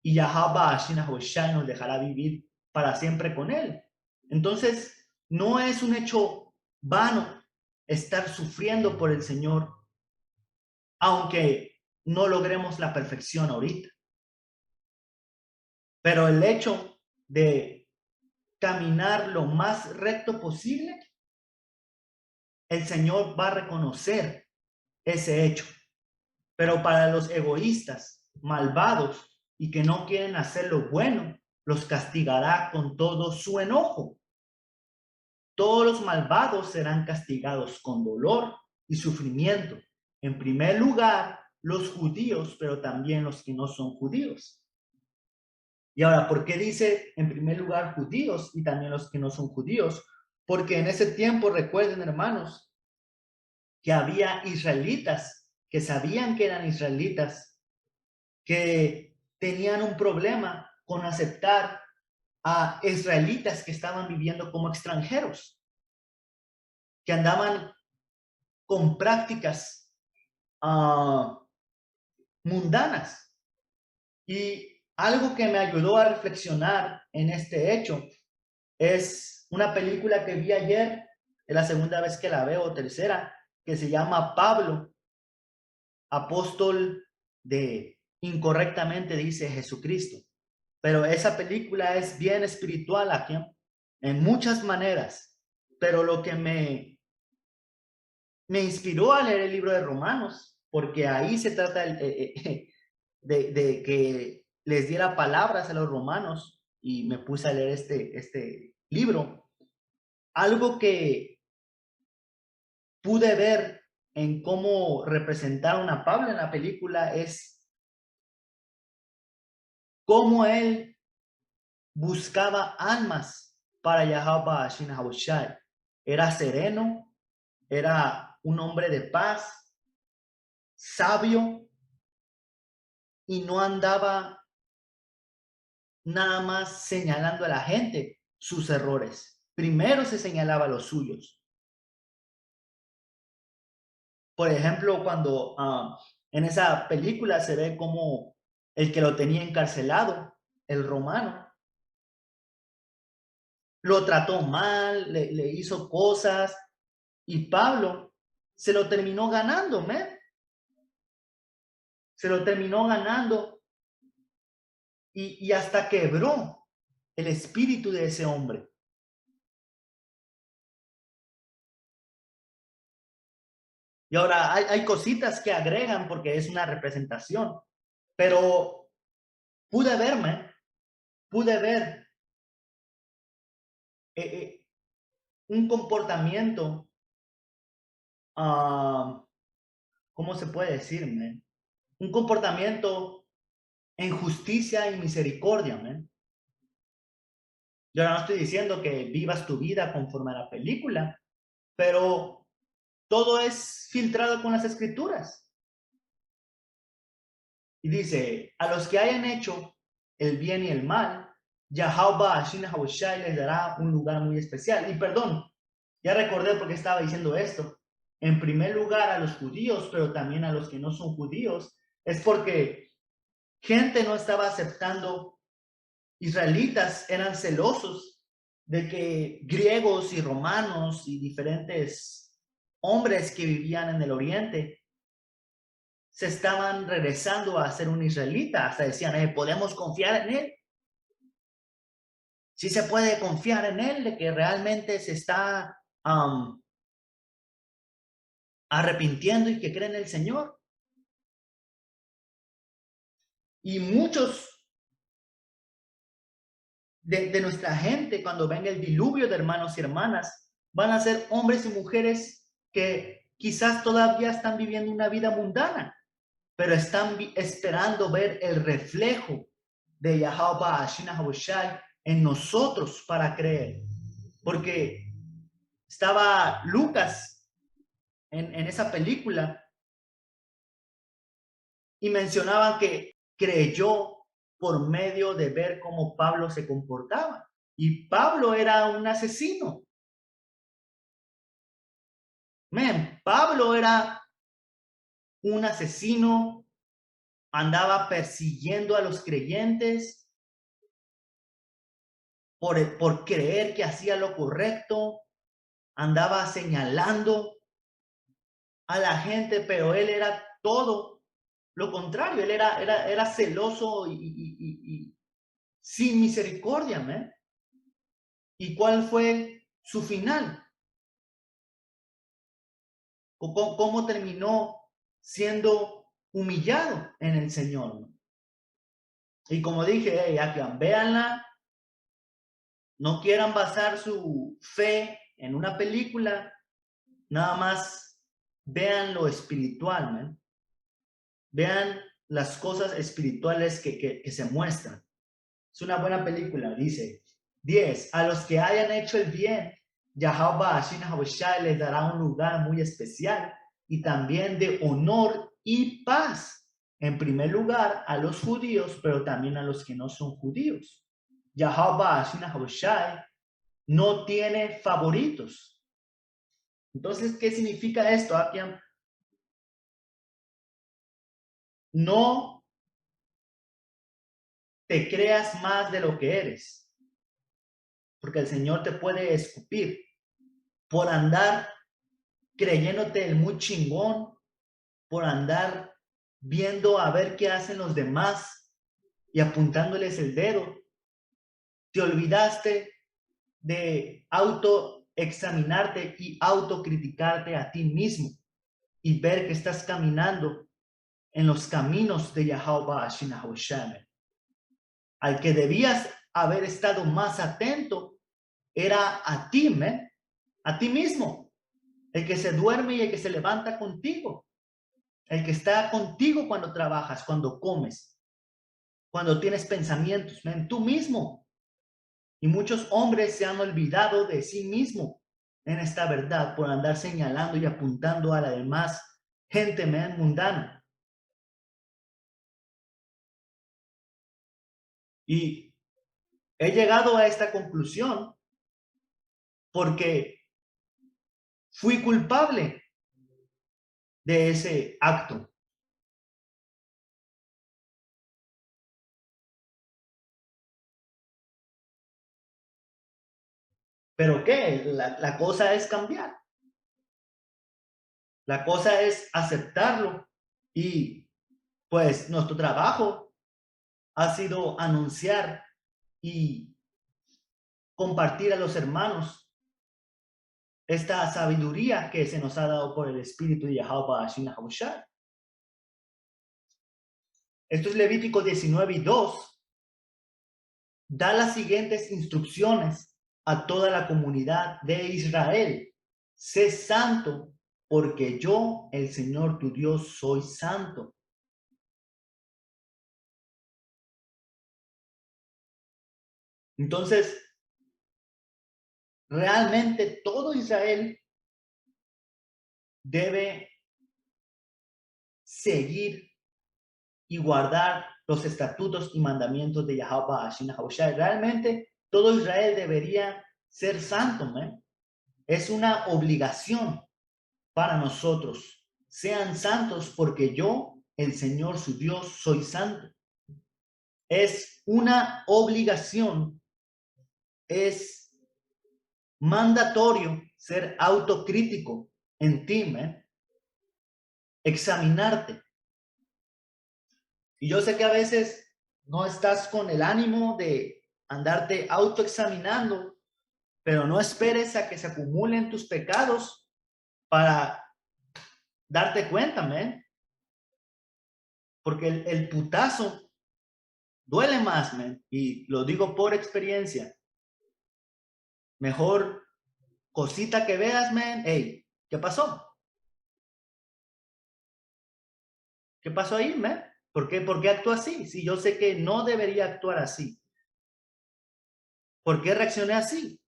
Y Yahweh Hashem Haboshai nos dejará vivir para siempre con él. Entonces, no es un hecho vano estar sufriendo por el Señor, aunque no logremos la perfección ahorita. Pero el hecho de caminar lo más recto posible, el Señor va a reconocer ese hecho. Pero para los egoístas, malvados y que no quieren hacer lo bueno, los castigará con todo su enojo. Todos los malvados serán castigados con dolor y sufrimiento. En primer lugar, los judíos, pero también los que no son judíos. Y ahora, ¿por qué dice en primer lugar judíos y también los que no son judíos? Porque en ese tiempo, recuerden, hermanos, que había israelitas que sabían que eran israelitas, que tenían un problema con aceptar a israelitas que estaban viviendo como extranjeros, que andaban con prácticas mundanas. Y algo que me ayudó a reflexionar en este hecho es una película que vi ayer, es la segunda vez que la veo, o tercera, que se llama Pablo, apóstol de, incorrectamente dice Jesucristo. Pero esa película es bien espiritual aquí, en muchas maneras. Pero lo que me inspiró a leer el libro de Romanos, porque ahí se trata de que les diera palabras a los romanos, y me puse a leer este libro. Algo que pude ver en cómo representaron a Pablo en la película es cómo él buscaba almas para Yahweh Shai. Era sereno, era un hombre de paz, sabio, y no andaba nada más señalando a la gente sus errores. Primero se señalaba los suyos. Por ejemplo, cuando en esa película se ve como el que lo tenía encarcelado, el romano, lo trató mal, le hizo cosas, y Pablo se lo terminó ganando, se lo terminó ganando, y hasta quebró el espíritu de ese hombre. Y ahora hay cositas que agregan porque es una representación, pero pude ver un comportamiento, ¿cómo se puede decir, man? Un comportamiento en justicia y misericordia, man. Yo no estoy diciendo que vivas tu vida conforme a la película, pero todo es filtrado con las escrituras. Y dice, a los que hayan hecho el bien y el mal, Yahweh les dará un lugar muy especial. Y perdón, ya recordé por qué estaba diciendo esto. En primer lugar a los judíos, pero también a los que no son judíos. Es porque gente no estaba aceptando, israelitas eran celosos de que griegos y romanos y diferentes hombres que vivían en el oriente se estaban regresando a ser un israelita. Hasta decían, ¿podemos confiar en él? Sí se puede confiar en él, de que realmente se está arrepintiendo y que cree en el Señor. Y muchos de nuestra gente, cuando venga el diluvio de hermanos y hermanas, van a ser hombres y mujeres que quizás todavía están viviendo una vida mundana, pero están esperando ver el reflejo de Yahweh Shai en nosotros para creer. Porque estaba Lucas en esa película y mencionaba que creyó por medio de ver cómo Pablo se comportaba. Y Pablo era un asesino. Pablo era un asesino, andaba persiguiendo a los creyentes por creer que hacía lo correcto, andaba señalando a la gente, pero él era todo lo contrario. Él era celoso y sin misericordia, ¿me? ¿Y cuál fue su final? ¿Cómo terminó siendo humillado en el Señor, ¿no? Y como dije, ya que véanla, no quieran basar su fe en una película, nada más vean lo espiritual, ¿no? Vean las cosas espirituales que se muestran. Es una buena película. Dice 10. A los que hayan hecho el bien, Yahweh les dará un lugar muy especial y también de honor y paz. En primer lugar, a los judíos, pero también a los que no son judíos. Yahweh Shai no tiene favoritos. Entonces, ¿qué significa esto, Akiam? No te creas más de lo que eres, porque el Señor te puede escupir por andar creyéndote el muy chingón, por andar viendo a ver qué hacen los demás y apuntándoles el dedo. Te olvidaste de autoexaminarte y autocriticarte a ti mismo y ver que estás caminando en los caminos de Yahweh Shinahushame. Al que debías haber estado más atento era a ti, a ti mismo, el que se duerme y el que se levanta contigo, el que está contigo cuando trabajas, cuando comes, cuando tienes pensamientos, tú mismo. Y muchos hombres se han olvidado de sí mismo en esta verdad por andar señalando y apuntando a la demás gente mundana. Y he llegado a esta conclusión porque fui culpable de ese acto. ¿Pero qué? La cosa es cambiar. La cosa es aceptarlo. Y pues nuestro trabajo ha sido anunciar y compartir a los hermanos esta sabiduría que se nos ha dado por el Espíritu de Yahweh Shinahushai. Esto es Levítico 19:2. Da las siguientes instrucciones a toda la comunidad de Israel. Sé santo, porque yo, el Señor tu Dios, soy santo. Entonces, realmente todo Israel debe seguir y guardar los estatutos y mandamientos de Yahweh Shinahushai. Realmente todo Israel debería ser santo, Es una obligación para nosotros. Sean santos porque yo, el Señor su Dios, soy santo. Es una obligación, es mandatorio ser autocrítico en ti, examinarte. Y yo sé que a veces no estás con el ánimo de andarte autoexaminando, pero no esperes a que se acumulen tus pecados para darte cuenta, porque el putazo duele más, y lo digo por experiencia. Mejor cosita que veas, hey, ¿qué pasó? ¿Qué pasó ahí, ¿Por qué actúo así? Si yo sé que no debería actuar así. ¿Por qué reaccioné así?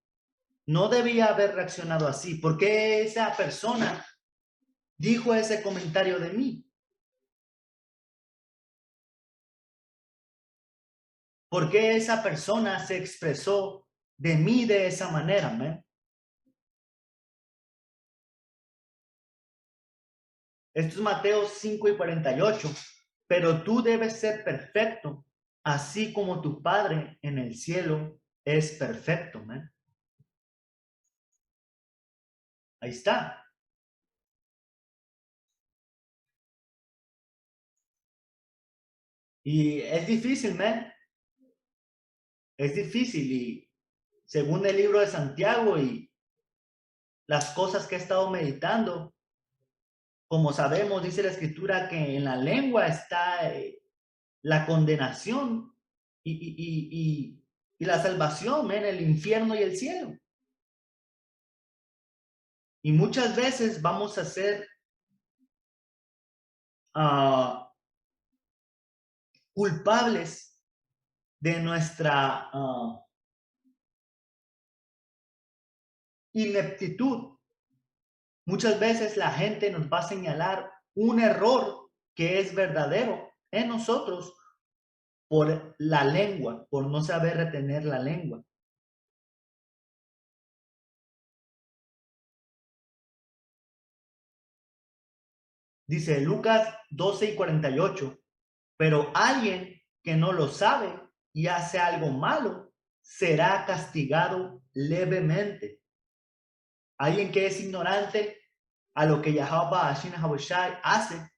No debía haber reaccionado así. ¿Por qué esa persona dijo ese comentario de mí? ¿Por qué esa persona se expresó de mí de esa manera, Esto es Mateo 5:48. Pero tú debes ser perfecto, así como tu Padre en el cielo es perfecto, Ahí está. Y es difícil, Es difícil. Y según el libro de Santiago y las cosas que he estado meditando, como sabemos, dice la escritura que en la lengua está la condenación y la salvación, el infierno y el cielo. Y muchas veces vamos a ser culpables de nuestra ineptitud. Muchas veces la gente nos va a señalar un error que es verdadero en nosotros por la lengua, por no saber retener la lengua. Dice Lucas 12:48, pero alguien que no lo sabe y hace algo malo será castigado levemente. Alguien que es ignorante a lo que Yahweh hace,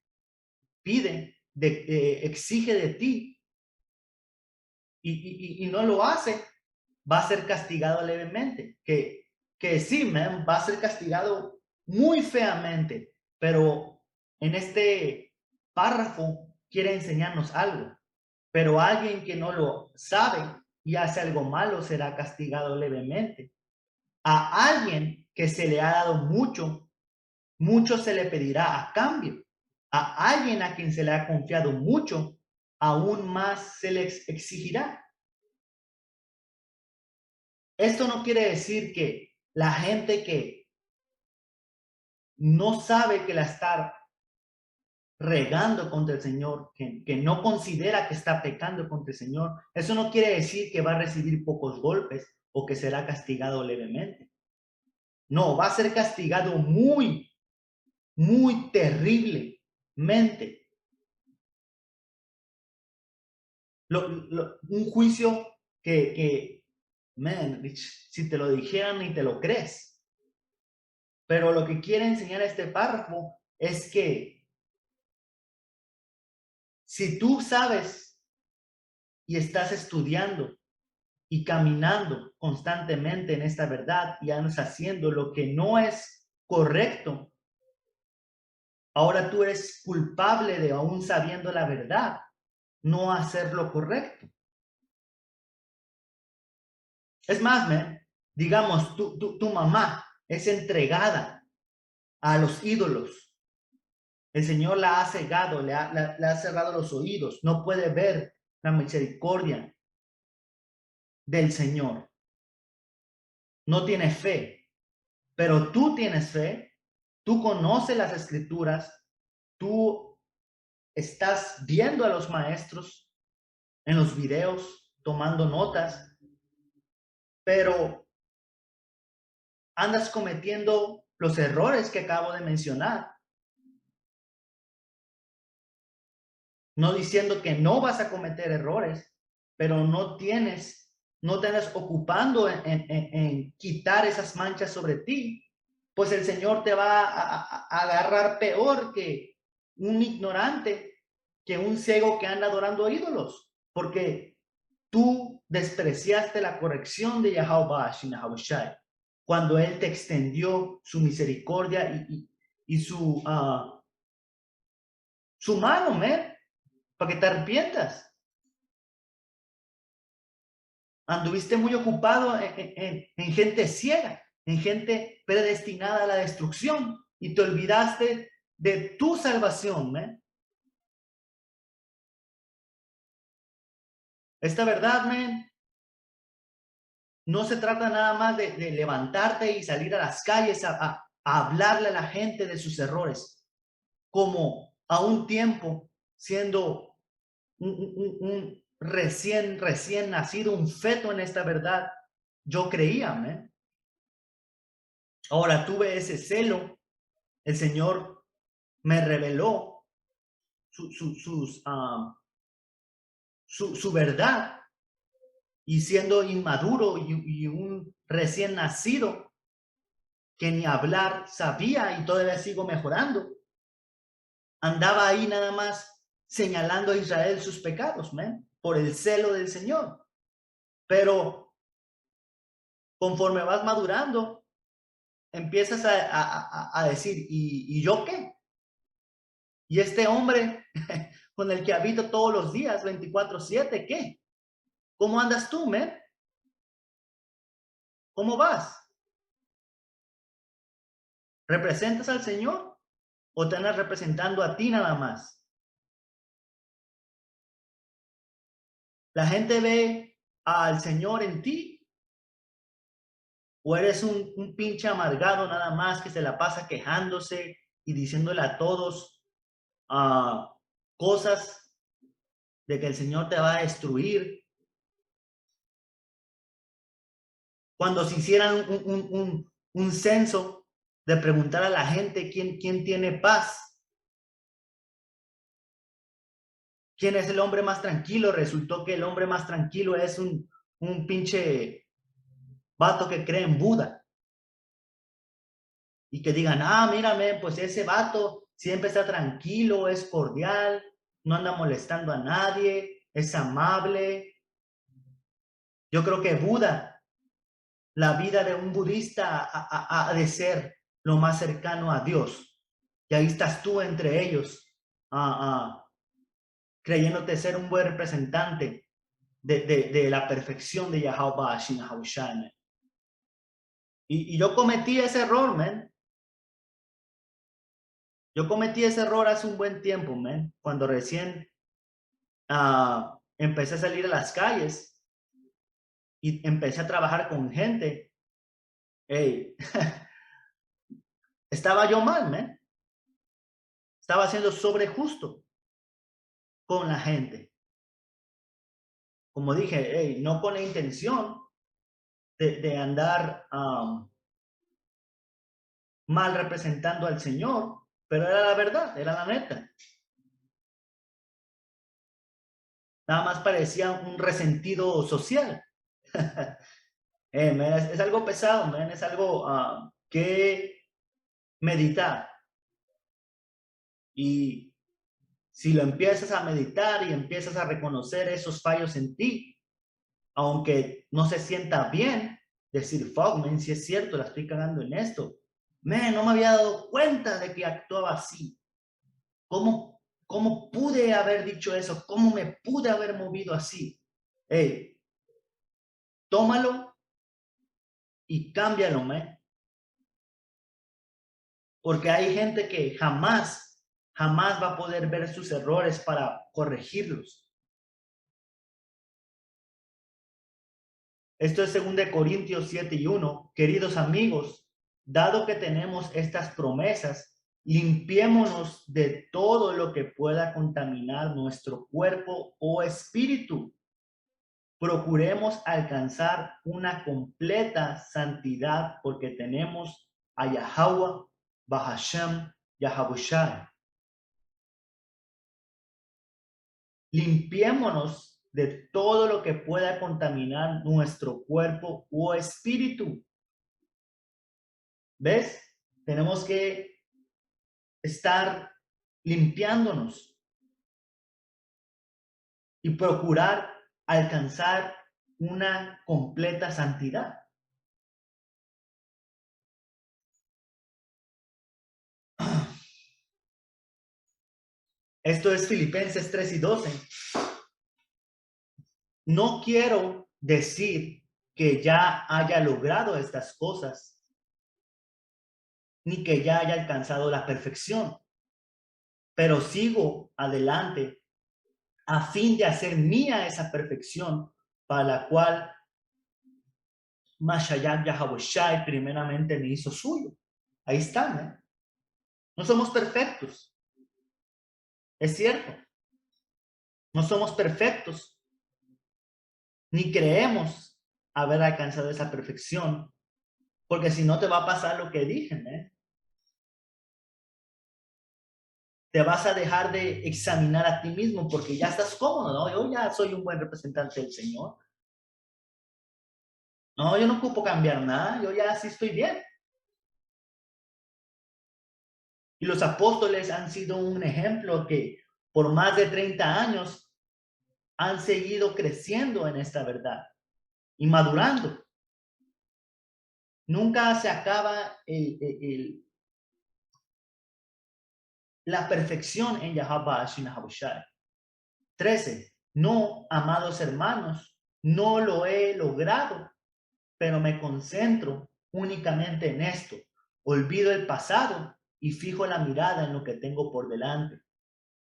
pide, exige de ti y no lo hace, va a ser castigado levemente. Que sí, man, va a ser castigado muy feamente, pero en este párrafo quiere enseñarnos algo. Pero alguien que no lo sabe y hace algo malo será castigado levemente. A alguien que se le ha dado mucho, mucho se le pedirá a cambio. A alguien a quien se le ha confiado mucho, aún más se le exigirá. Esto no quiere decir que la gente que no sabe que la está regando contra el Señor, que no considera que está pecando contra el Señor, eso no quiere decir que va a recibir pocos golpes o que será castigado levemente. No, va a ser castigado muy, muy terriblemente. Un juicio man, si te lo dijeran ni te lo crees. Pero lo que quiere enseñar este párrafo es que si tú sabes y estás estudiando y caminando constantemente en esta verdad y andas haciendo lo que no es correcto, ahora tú eres culpable de, aún sabiendo la verdad, no hacer lo correcto. Es más, digamos, tu mamá es entregada a los ídolos. El Señor la ha cegado, le ha cerrado los oídos, no puede ver la misericordia del Señor. No tiene fe, pero tú tienes fe, tú conoces las escrituras, tú estás viendo a los maestros en los videos, tomando notas, pero andas cometiendo los errores que acabo de mencionar. No diciendo que no vas a cometer errores, pero no tienes ocupando en quitar esas manchas sobre ti, pues el Señor te va a agarrar peor que un ignorante, que un ciego que anda adorando a ídolos, porque tú despreciaste la corrección de Yahweh Shai cuando Él te extendió su misericordia y su mano, para que te arrepientas. Anduviste muy ocupado en gente ciega, en gente predestinada a la destrucción y te olvidaste de tu salvación. Esta verdad, no se trata nada más de levantarte y salir a las calles a hablarle a la gente de sus errores, como a un tiempo siendo un recién nacido, un feto en esta verdad. Yo creía, Ahora tuve ese celo, el Señor me reveló su verdad, y siendo inmaduro y un recién nacido que ni hablar sabía y todavía sigo mejorando, andaba ahí nada más señalando a Israel sus pecados, por el celo del Señor. Pero conforme vas madurando, empiezas a decir, ¿y yo qué? Y este hombre con el que habito todos los días, 24/7, ¿qué? ¿Cómo andas tú, ¿Cómo vas? ¿Representas al Señor o te andas representando a ti nada más? ¿La gente ve al Señor en ti o eres un pinche amargado nada más que se la pasa quejándose y diciéndole a todos cosas de que el Señor te va a destruir. Cuando se hicieran un censo de preguntar a la gente quién tiene paz, quién es el hombre más tranquilo, resultó que el hombre más tranquilo es un pinche vato que cree en Buda. Y que digan, mírame, pues ese vato siempre está tranquilo, es cordial, no anda molestando a nadie, es amable. Yo creo que Buda, la vida de un budista ha de ser lo más cercano a Dios. Y ahí estás tú entre ellos, creyéndote ser un buen representante de la perfección de Yahweh Shin Haushan. Y yo cometí ese error, man. Yo cometí ese error hace un buen tiempo, man. Cuando recién empecé a salir a las calles y empecé a trabajar con gente. Hey, estaba yo mal, man. Estaba siendo sobre justo con la gente. Como dije, hey, no con la intención de andar mal representando al Señor, pero era la verdad, era la neta. Nada más parecía un resentido social. Man, es algo pesado, man. Es algo que meditar. Y si lo empiezas a meditar y empiezas a reconocer esos fallos en ti, aunque no se sienta bien, decir, fuck, man, si es cierto, la estoy cagando en esto. Man, no me había dado cuenta de que actuaba así. ¿Cómo pude haber dicho eso? ¿Cómo me pude haber movido así? Hey, tómalo y cámbialo, man. Porque hay gente que jamás va a poder ver sus errores para corregirlos. Esto es 2 Corintios 7:1. Queridos amigos, dado que tenemos estas promesas, limpiémonos de todo lo que pueda contaminar nuestro cuerpo o espíritu. Procuremos alcanzar una completa santidad porque tenemos a Yahweh, Bahashem, Yahabushai. Limpiémonos de todo lo que pueda contaminar nuestro cuerpo o espíritu. ¿Ves? Tenemos que estar limpiándonos y procurar alcanzar una completa santidad. Esto es Filipenses 3:12. No quiero decir que ya haya logrado estas cosas, ni que ya haya alcanzado la perfección, pero sigo adelante a fin de hacer mía esa perfección para la cual Mashiach Yahawashi primeramente me hizo suyo. Ahí está, ¿eh? No somos perfectos, es cierto. No somos perfectos, ni creemos haber alcanzado esa perfección, porque si no te va a pasar lo que dije, ¿eh? Te vas a dejar de examinar a ti mismo porque ya estás cómodo, ¿no? Yo ya soy un buen representante del Señor. No, yo no ocupo cambiar nada, yo ya sí estoy bien. Y los apóstoles han sido un ejemplo que por más de 30 años han seguido creciendo en esta verdad y madurando. Nunca se acaba la perfección en Yahweh Shinahabushai. 13. No, amados hermanos, no lo he logrado, pero me concentro únicamente en esto. Olvido el pasado y fijo la mirada en lo que tengo por delante.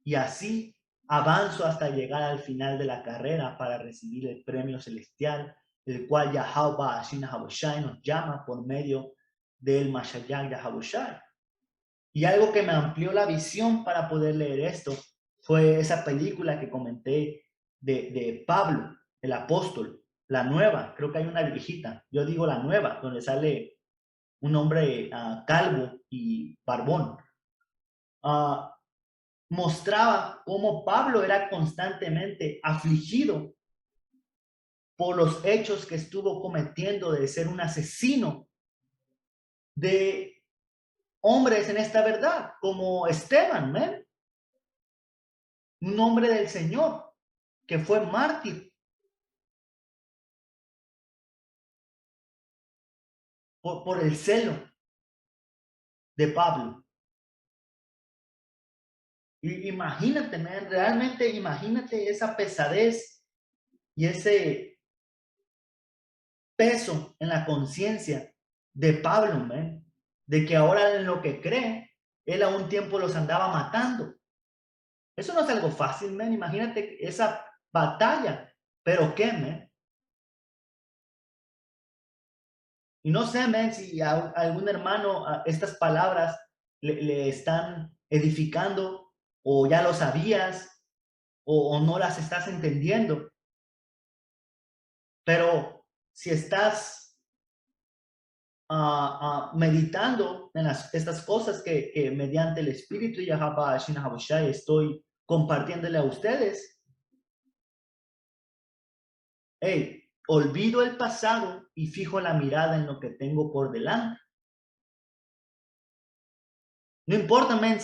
Y así avanzo hasta llegar al final de la carrera para recibir el premio celestial, el cual Yahweh Shinahabushai nos llama por medio del Mashiach Yahabushai. Y algo que me amplió la visión para poder leer esto fue esa película que comenté de Pablo, el apóstol, la nueva, creo que hay una viejita, yo digo la nueva, donde sale un hombre calvo y barbón. Ah, mostraba cómo Pablo era constantemente afligido por los hechos que estuvo cometiendo de ser un asesino de hombres en esta verdad, como Esteban, ¿ven? Un hombre del Señor que fue mártir por el celo de Pablo. Y imagínate, man, realmente imagínate esa pesadez y ese peso en la conciencia de Pablo, man, de que ahora en lo que cree, él a un tiempo los andaba matando. Eso no es algo fácil, man. Imagínate esa batalla. Pero qué, man. Y no sé, man, si a algún hermano estas palabras le están edificando o ya lo sabías o no las estás entendiendo. Pero si estás meditando en estas cosas que mediante el Espíritu y estoy compartiéndole a ustedes, hey, olvido el pasado y fijo la mirada en lo que tengo por delante. No importa, men,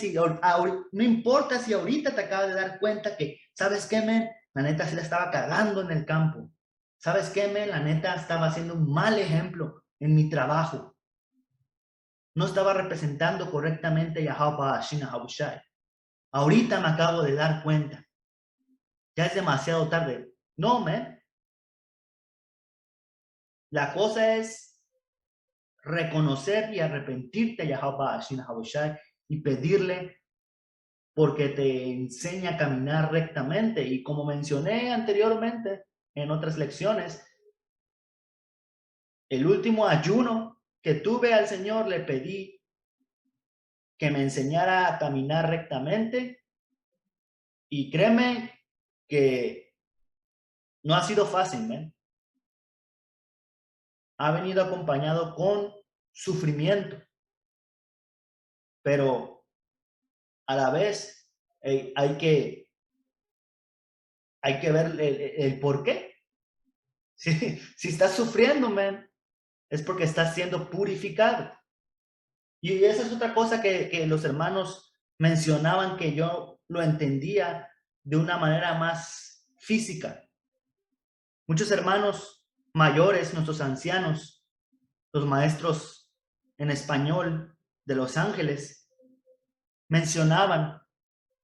no importa si ahorita te acabas de dar cuenta que, ¿sabes qué, men? La neta se la estaba cagando en el campo. ¿Sabes qué, men? La neta estaba haciendo un mal ejemplo en mi trabajo. No estaba representando correctamente Yahweh Shina Habushai. Ahorita me acabo de dar cuenta. Ya es demasiado tarde. No, men. La cosa es reconocer y arrepentirte, Yahweh Shina Habushai, y pedirle porque te enseña a caminar rectamente. Y como mencioné anteriormente en otras lecciones, el último ayuno que tuve al Señor le pedí que me enseñara a caminar rectamente y créeme que no ha sido fácil, ¿eh? Ha venido acompañado con sufrimiento, pero a la vez hay que ver el por qué. Si estás sufriendo, man, es porque estás siendo purificado. Y esa es otra cosa que los hermanos mencionaban que yo lo entendía de una manera más física. Muchos hermanos mayores, nuestros ancianos, los maestros en español de Los Ángeles, mencionaban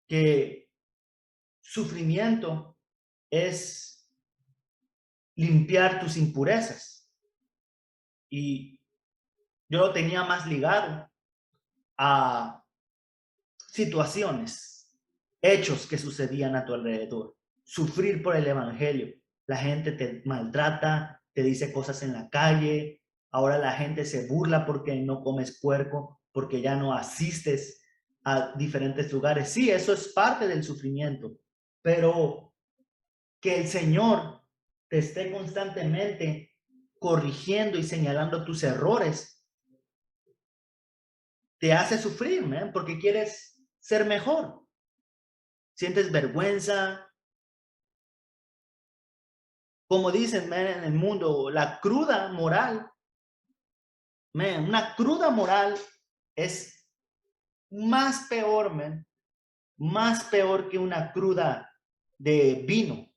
que sufrimiento es limpiar tus impurezas. Y yo lo tenía más ligado a situaciones, hechos que sucedían a tu alrededor. Sufrir por el evangelio. La gente te maltrata, te dice cosas en la calle. Ahora la gente se burla porque no comes puerco, porque ya no asistes a diferentes lugares. Sí, eso es parte del sufrimiento, pero que el Señor te esté constantemente corrigiendo y señalando tus errores te hace sufrir, ¿eh? Porque quieres ser mejor. Sientes vergüenza. Como dicen, man, en el mundo, la cruda moral, man, una cruda moral es más peor, man, más peor que una cruda de vino,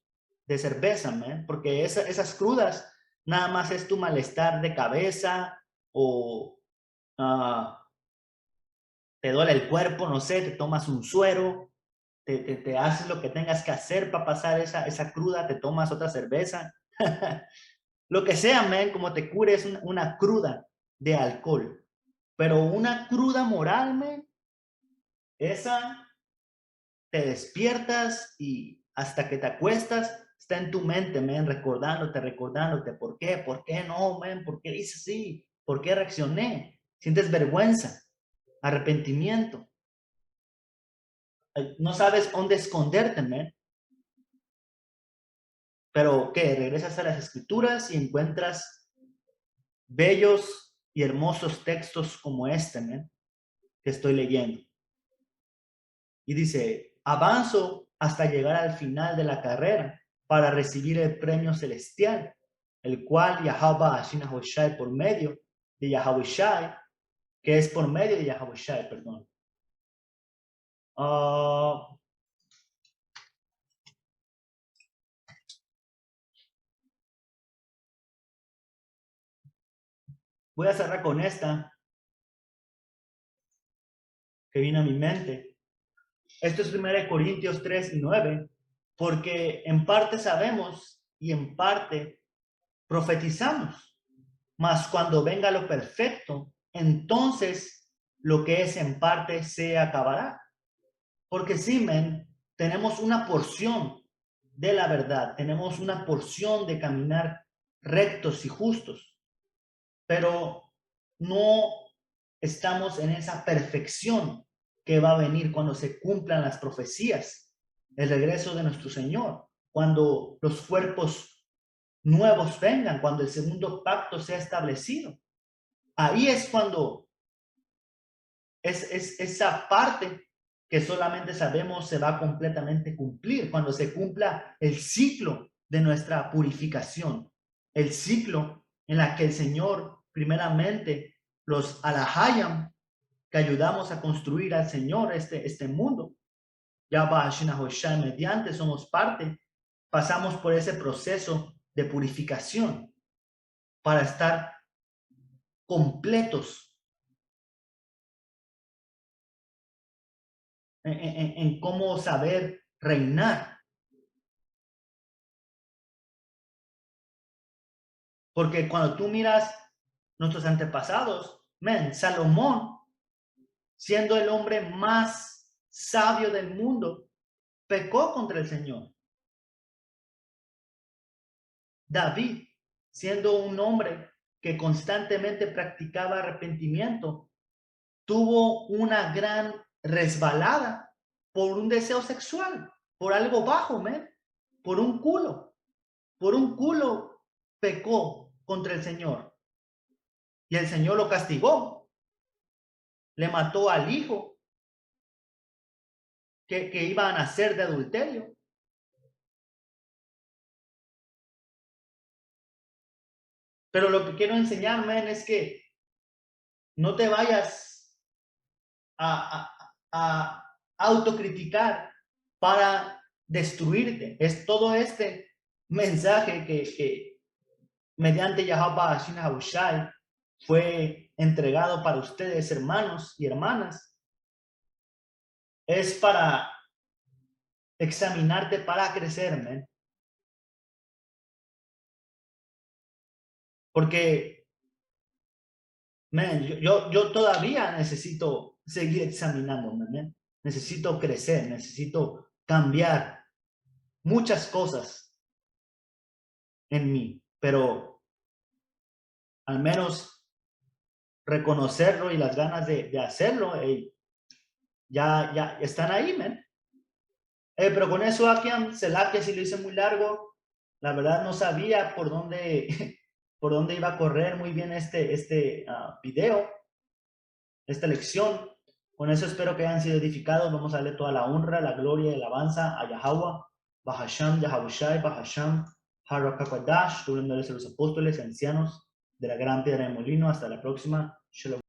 de cerveza, man, porque esas crudas nada más es tu malestar de cabeza o te duele el cuerpo, no sé, te tomas un suero, te haces lo que tengas que hacer para pasar esa cruda, te tomas otra cerveza. Lo que sea, man, como te cures una cruda de alcohol. Pero una cruda moral, man, esa te despiertas y hasta que te acuestas, está en tu mente, man, recordándote, por qué no, man, por qué hice así, por qué reaccioné. Sientes vergüenza, arrepentimiento. no sabes dónde esconderte, man. Pero ¿qué? Regresas a las escrituras y encuentras bellos y hermosos textos como este, man, que estoy leyendo. Y dice, avanzo hasta llegar al final de la carrera para recibir el premio celestial, el cual Yahweh Hashem Hoshai por medio de Yahweh Shai, que es por medio de Yahweh Shai, perdón. Voy a cerrar con esta que viene a mi mente. Esto es 1 Corintios 3 y 9, porque en parte sabemos y en parte profetizamos, mas cuando venga lo perfecto, entonces lo que es en parte se acabará. Porque sí, men, tenemos una porción de la verdad, tenemos una porción de caminar rectos y justos, pero no estamos en esa perfección que va a venir cuando se cumplan las profecías, el regreso de nuestro Señor, cuando los cuerpos nuevos vengan, cuando el segundo pacto sea establecido. Ahí es cuando es esa parte que solamente sabemos se va a completamente cumplir, cuando se cumpla el ciclo de nuestra purificación, el ciclo en la que el Señor, primeramente, los alahayam, que ayudamos a construir al Señor este mundo, ya va mediante, somos parte, pasamos por ese proceso de purificación para estar completos en cómo saber reinar. Porque cuando tú miras nuestros antepasados, Salomón, siendo el hombre más sabio del mundo, pecó contra el Señor. David, siendo un hombre que constantemente practicaba arrepentimiento, tuvo una gran resbalada por un deseo sexual, por algo bajo, por un culo pecó contra el Señor y el Señor lo castigó, le mató al hijo que iba a nacer de adulterio. Pero lo que quiero enseñarme es que no te vayas a autocriticar para destruirte. Es todo este mensaje que mediante Yahweh Hashem Habushai fue entregado para ustedes, hermanos y hermanas. Es para examinarte, para crecerme. Porque, yo todavía necesito seguir examinándome, man. Necesito crecer, necesito cambiar muchas cosas en mí, pero al menos reconocerlo y las ganas de hacerlo, ya están ahí, man. Pero con eso, Akiam, Selakia, si lo hice muy largo, la verdad no sabía por dónde, por dónde iba a correr muy bien este video, esta lección. Con eso espero que hayan sido edificados. Vamos a darle toda la honra, la gloria y la alabanza a Yahweh, Bahasham, Yahabushai, Bahasham, Harakakadash, a los apóstoles, ancianos de la gran piedra de molino. Hasta la próxima. Shalom.